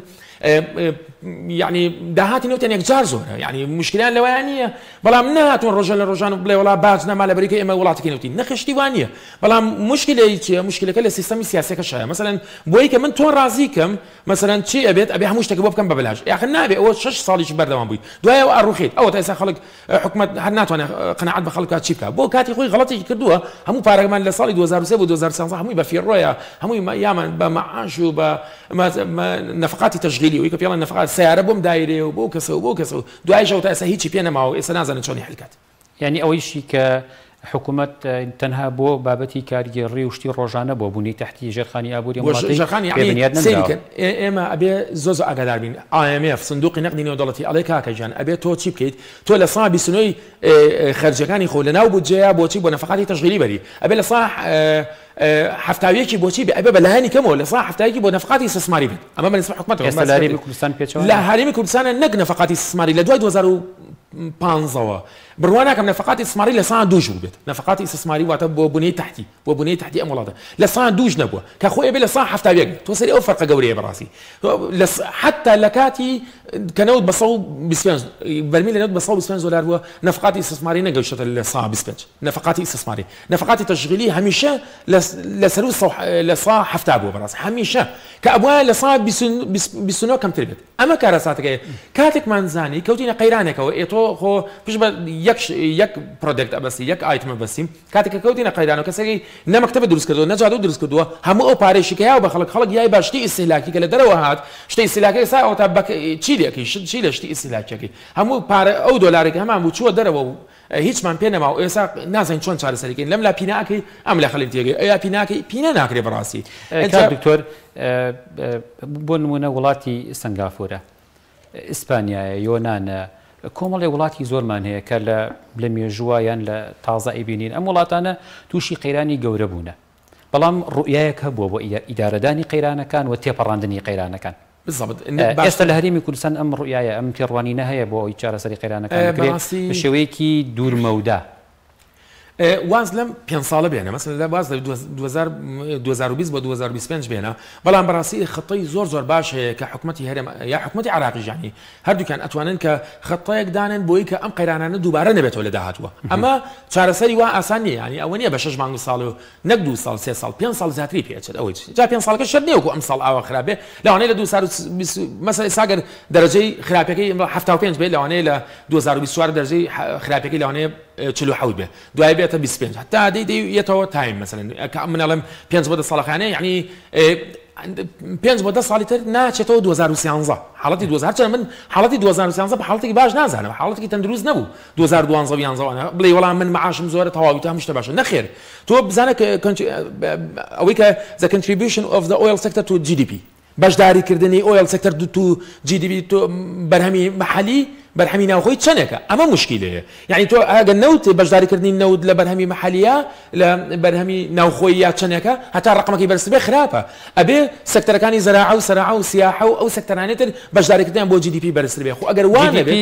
یعنی داهاتی نەوتیان یەکجار زۆرە یعنی مشکلیان لەوەیان نییە بەڵام نهاتوون ڕۆژان لە ڕۆژان بڵێ وڵا باج نەما لەبەرەی کە ئێمە وڵاتێکی نەوتی نەخشتی وان نییە بەڵام مشکلەی چیە مشکلەکە لە سیستەمی سیاسەکەشایە مەسەلەن بۆی کە من تۆ ڕازی کەم مەسەلەن چی ئەبێت ئەبێ هەموو شتێک بۆ بکەم بە بەلاش یاخە نابێ ئەوە 6 ساڵیش بەردەوام بوویت دوایەوە ئەڕوخیت ئەوە تا ئێستا خەڵک حکومەت هەر ناتوانێت قەنەعەت بە خەڵک چی بکات بۆ کاتی خۆی غەڵەتێکی کردووە هەموو پارەکەمان لە ساڵی 2003 بۆ 2013 هەمووی بە فیڕۆیە هەمووی یامان بە معاش و بە نەفقاتی تەشغیلی وی کە پێڵەن نەفقات سیارە بۆم دایرێ و بۆ کەسە و دوایشەوە تا ئێستا هیچی پێ نەماوە ئێستا نازانن چۆنی حلکات یعنی ئەوەیشی کە حکوومەت تەنها بۆ بابەتی کاریگەڕی و شتی ڕۆژانە بۆ بوونی تحتی ژێرخانی ئابووری ئێمە ئەبێ زۆر ئاگادار بین IMF سندوقی نەقدی نێودەوڵەتی ئەڵێ کاکەجان ئەبێ تۆ چی بکەیت تۆ لە سا بیستنەوەی خەرجەکانی خۆ لەناو بودجەیە بۆچی بۆ نەفقاتی تەشغیلی بەری ئەبێ لە سا هەفتاویەکی بۆچی ئەبێ بە لایەنی کەمەوە لە سا هەفتاویەکی بۆ نەفقاتی استثماری بێت ئەمە بەنسبە حکومەت ئێستا لە هەرێمی کوردستان پێچەوە لە هەرێمی کوردستانە نەک نەفقاتی استثماری لە دوای 2000 15ەوە بڕواناکەم نەفقاتی استثماری لە سان دووش بێت نەفقاتی استثماری واتە بۆ بنەی تحتی بۆ بنەی تحتی ئەم وڵاتە لە سان دووش نەبووە کە خۆی بێ لە سان هەفتا بێت تۆ سەری ئەو فەرقە گەورەیە بەڕاستی حتا لە کاتی کە نەوت بە 125 بەرمیل لە نەوت بە 125 دلار بووە نەفقاتی استثماری نەگەیشتە لە 125 نەفقاتی استثماری نەفقاتی تشغیلی هەمیشە لە سەر لە 170 بووە بەڕاستی هەمیشە کە ئەوە لە 129 کەمتر بێت ئەمە کارەساتەکەیە کاتێکمان زانی کەوتینە قەیرانێکەوە ئێتۆ خۆ پشت بە یەک پرۆدەکت ئەبەستی یەک ئایتمە بەسیم کاتێک کە کەوتینە قەیرانەوە کەسێکی نەمەکتەبە دروست کردەوە نەجادو دروست کردووە هەموو ئەو پارێشی کە یاوە بە خەڵک یای باشتی ئیسیلاکی کە لە دەرەوە هات شتەی ئیسیلاکی ئێستا ئەو تا چی لە شتی ئیسیلاکیەکەی هەموو پارە ئەو دۆلارێکی هەمان بوو چووە دەرەوە و هیچمان پێ نەما و ئێستا نازانین چۆن چارەسەریکەین لەم لا پیناکەی ئەم لە خەڵک تێگەی ئەیا پیناکەی پینە ناکرێ بەڕاستی دکتۆر بۆ نمونە وڵاتی سنگافورە ئیسپانیایە یۆنانە کۆمەڵی وڵاتی زۆرمان هەیە کە لە مێژووە یان لە تازە ئەیبینین ئەم وڵاتانە تووشی قەیرانی گەورە بوونە بەڵام ڕوئایەک هەبووە بۆ ئیدارەدانی قەیرانەکان و تێپەڕاندنی قەیرانەکان ئێستا لە هەرێمی کوردستان ئەم ڕوئایە ئەم تێڕوانینە هەیە بۆ ئەوی چارەسەری قەیرانەکان بکرێت بە شێوەیەکی دوورمەودا واز لەم 5 ساڵە بێنە مەسەن لە باز 2020 بۆ 2025 بێنە بەڵام بەڕاستی خطەی زۆر باش هەیە کە حکومەتی هەرێم یا حکومەتی عراقی ژانی هەردووکیان ئەتوانن کە خطەیەک دانن بۆی کە ئەم قەیرانانە دووبارە نەبێتەوە لە داهاتوە ئەمە چارەسەری وا ئاسان نیە ینی ئەوە نییە بە 6 مانگ ساڵ و نەک 2 ساڵ 3 ساڵ 5 ساڵ زیاتری پێچێت ئەوەی جا 5 ساڵەکە شەر نییە وەکو ئەم ساڵ ئاوا خراپێ لەوانەیە لە 2020 مەسەڵەن ساگەر دەرەجەی خراپەکەی 75 بێت لەوانەیە لە 2024 دەرەجەی خراپەکەی لەوانەیە 47 بێ دوای بێتە 25 حتا دەیەوە تایم مەسەن من ئەڵێم 5 بۆ 10 ساڵەکانە یعنی 5 بۆ 10 ساڵی تر ناچێتەوە 2013 حاڵەتی 2000 من حاڵەتی 2013 بە حاڵەتێکی باش نازانم حاڵەتێکی تەندروست نەبوو 2012 بڵێ وەڵام من معاشم زۆرە تەواوی تا هەمشتە باشە نەخێر تۆ بزانە ئەوەی کە the contribution of the oil sector to GDP بەشداریکردنی ئۆیل سێکتەر تو GDP تۆ بەرهەمی مەحەلی بەرهەمی ناوخۆی چەندێکە ئەمە مشکلەیە یعنی تۆ ئەگەر نەوت بەشداریکردنی نەوت لە بەرهەمی مەحەلیە لە بەرهەمی ناوخۆی یا چەندێکە هەتا ڕقمەکەی بەرزبێ خراپە ئەبێ سەکتەرەکانی زەراعە و سەراعە و سیاحە و ئەو سەکتەرانێتر بەشداریکردیان بۆ GDP بەرزتر بێ خۆ ئەگەر وانە بێ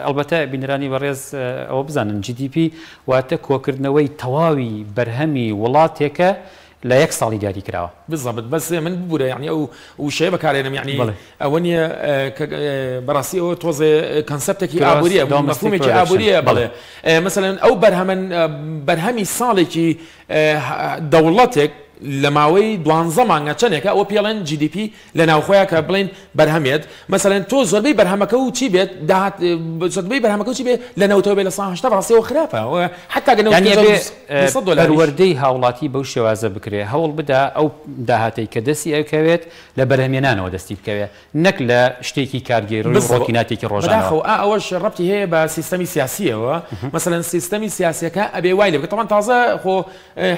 ئەلبەتە بینەرانی بەڕێز ئەوە بزانن GDP واتە کۆکردنەوەی تەواوی بەرهەمی وڵاتێکە لا یەک ساڵی دیاری کراوە بالضبط بەس من ببوورە یعنی ئەو شەیە بەکارێنم یعنی ئەوە نیە بەڕاستی ئەوە تۆزێ کەنسەپتێکی ئابووریە مەفهومێکی ئابووریە بڵێ مەسەلەن ئەو بەرهەمی ساڵێکی دەوڵەتێک لە ماوەی 12 مانگە چەندێکە ئەوە پێڵێن GDP لە ناوخۆیە کە بڵێن بەرهەمێت مەسەلەن تۆ زۆربەی بەرهەمەکە و چی بێت زۆربەی بەرهەمەکە و چی بێت لە نەوتەوە بێت لە 180 ڕاستیەوە خراپە حتا وەردەی هاوڵاتی بەو شێوازە بکرێ هەوڵ بدا ئەو داهاتەی کە دەستی ئەوکەوێت لە بەرهەمێنانەوە دەستی بکەوێت نەک لە شتێکی کارگەری ڕۆتیناتێکی ڕۆژانە ئەوەش ڕەبتی هەیە بە سیستەمی سیاسیەوە مەسەلەن سیستەمی سیاسیەکە ئەبێ وای لێ بکە تازە خۆ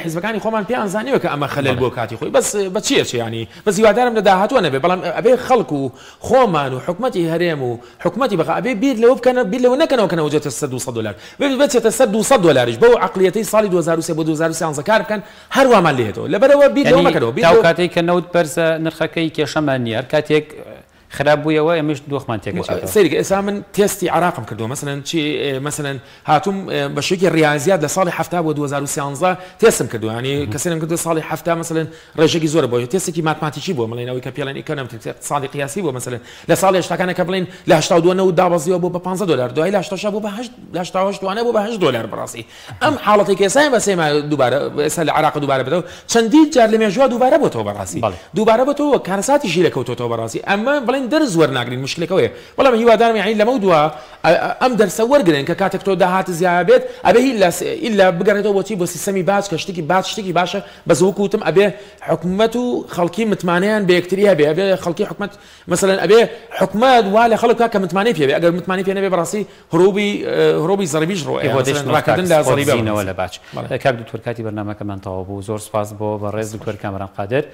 حیزبەکانی خۆمان پێیان زانیوە کە ئەمە خەلەل بۆ کاتی خۆی بەس بە چیە ینی بەس هیوادارم لە داهاتوە نەبێ بەڵام ئەبێ خەڵک و خۆمان و حکومەتی هەرێم و حکومەتی بەخە ئەبێ بیر لەوە بکەنە بیر لەوە نەکەنەوە کە نەوەجێتە 200 دلار بێتە 200 دلاریش بۆ عقلیەتی ساڵی 2003 بۆ 2013 کار بکەن هەروەمان لێتەوە لەبەرەوە بیر لەوە مەکەنەوە تاو کاتێک کە نەوت بەرزە نرخەکەی کێشەمان نییە کاتێک خراپ بوویەوە ئەمەش دۆخمان تێگەچێتەوە سەیرکە ئێستا من تێستی عراقم کردووە مەسەلەن چی مەسەلەن هاتووم بە شێکی ڕیاضیات لە ساڵی 70 بۆ 2013 تێستم کردو ینی کەسێنم کردو ساڵی 70 مەسەلەن ڕێژێکی زۆرە بۆ تێستێکی ماتماتیکی بووە مەڵێنەوەی کە پێڵێن ئیکۆنۆمی ساڵی قیاسی بووە مەسەلەن لە ساڵی 80 کە بڵێن لە 82 دابەزیەوە بۆ بە 15 دلار دوای لە 86 بۆ بە 88 بۆ بە 8 دلار بەڕاستی ئەم حاڵەتی کە ئێستا بەسێمە دووبارە ئێستا لە عراق دووبارە بێتەوە چەندی جار لە مێژووە دووبارە بۆتەوە بەڕاستی دووبارە بۆتەوە کارەساتیشی لەکەوتەوە بەڕاستی ئەمە بڵێن دەرز وەرناگرین مشکلەکەوەیە بەڵام هیوادارم یعنی لەمە دووە ئەم دەرسە وەرگرن کە کاتێک تۆ داهات زیاد بێت ئەبێ ئیلا بگەڕێتەوە بۆچی بۆ سیستەمی باج کە شتێکی باشە بە زەوە کوتم ئەبێ حکومەت و خەڵکی متمانەیان بە یەکتری هەبێ ئەبێ خەڵکی حکومەت مەسەلەن ئەبێ حکومەت وا لە خەڵک کە متمانەی پێ بێ ئەگەر متمانەی پێ نەبێ بەڕاستی هەروبی زەربیش ڕاکردن لە زەریبینەوە لە باج کاک دکتۆر کاتی بەرنامەکەمان تەواو بوو زۆر سپاس بۆ بەڕێز دکتۆر کامران قادر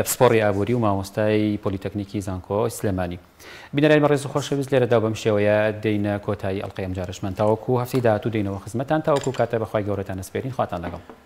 پسپۆڕی ئابووری و مامۆستای پۆلیتەکنیکی زانکۆ سلێمانی بینەرانی بەڕێز و خۆشەویست لێرەدا بەم شێوەیە دێینە کۆتایی ئەڵقەی ئەم جارەشمان تاوەکو هەفتەی داهاتوو دێینەوە خزمەتان تاوەکو کاتە بەخوای گەورەتان ئەسپێرین خواتان لەگەڵ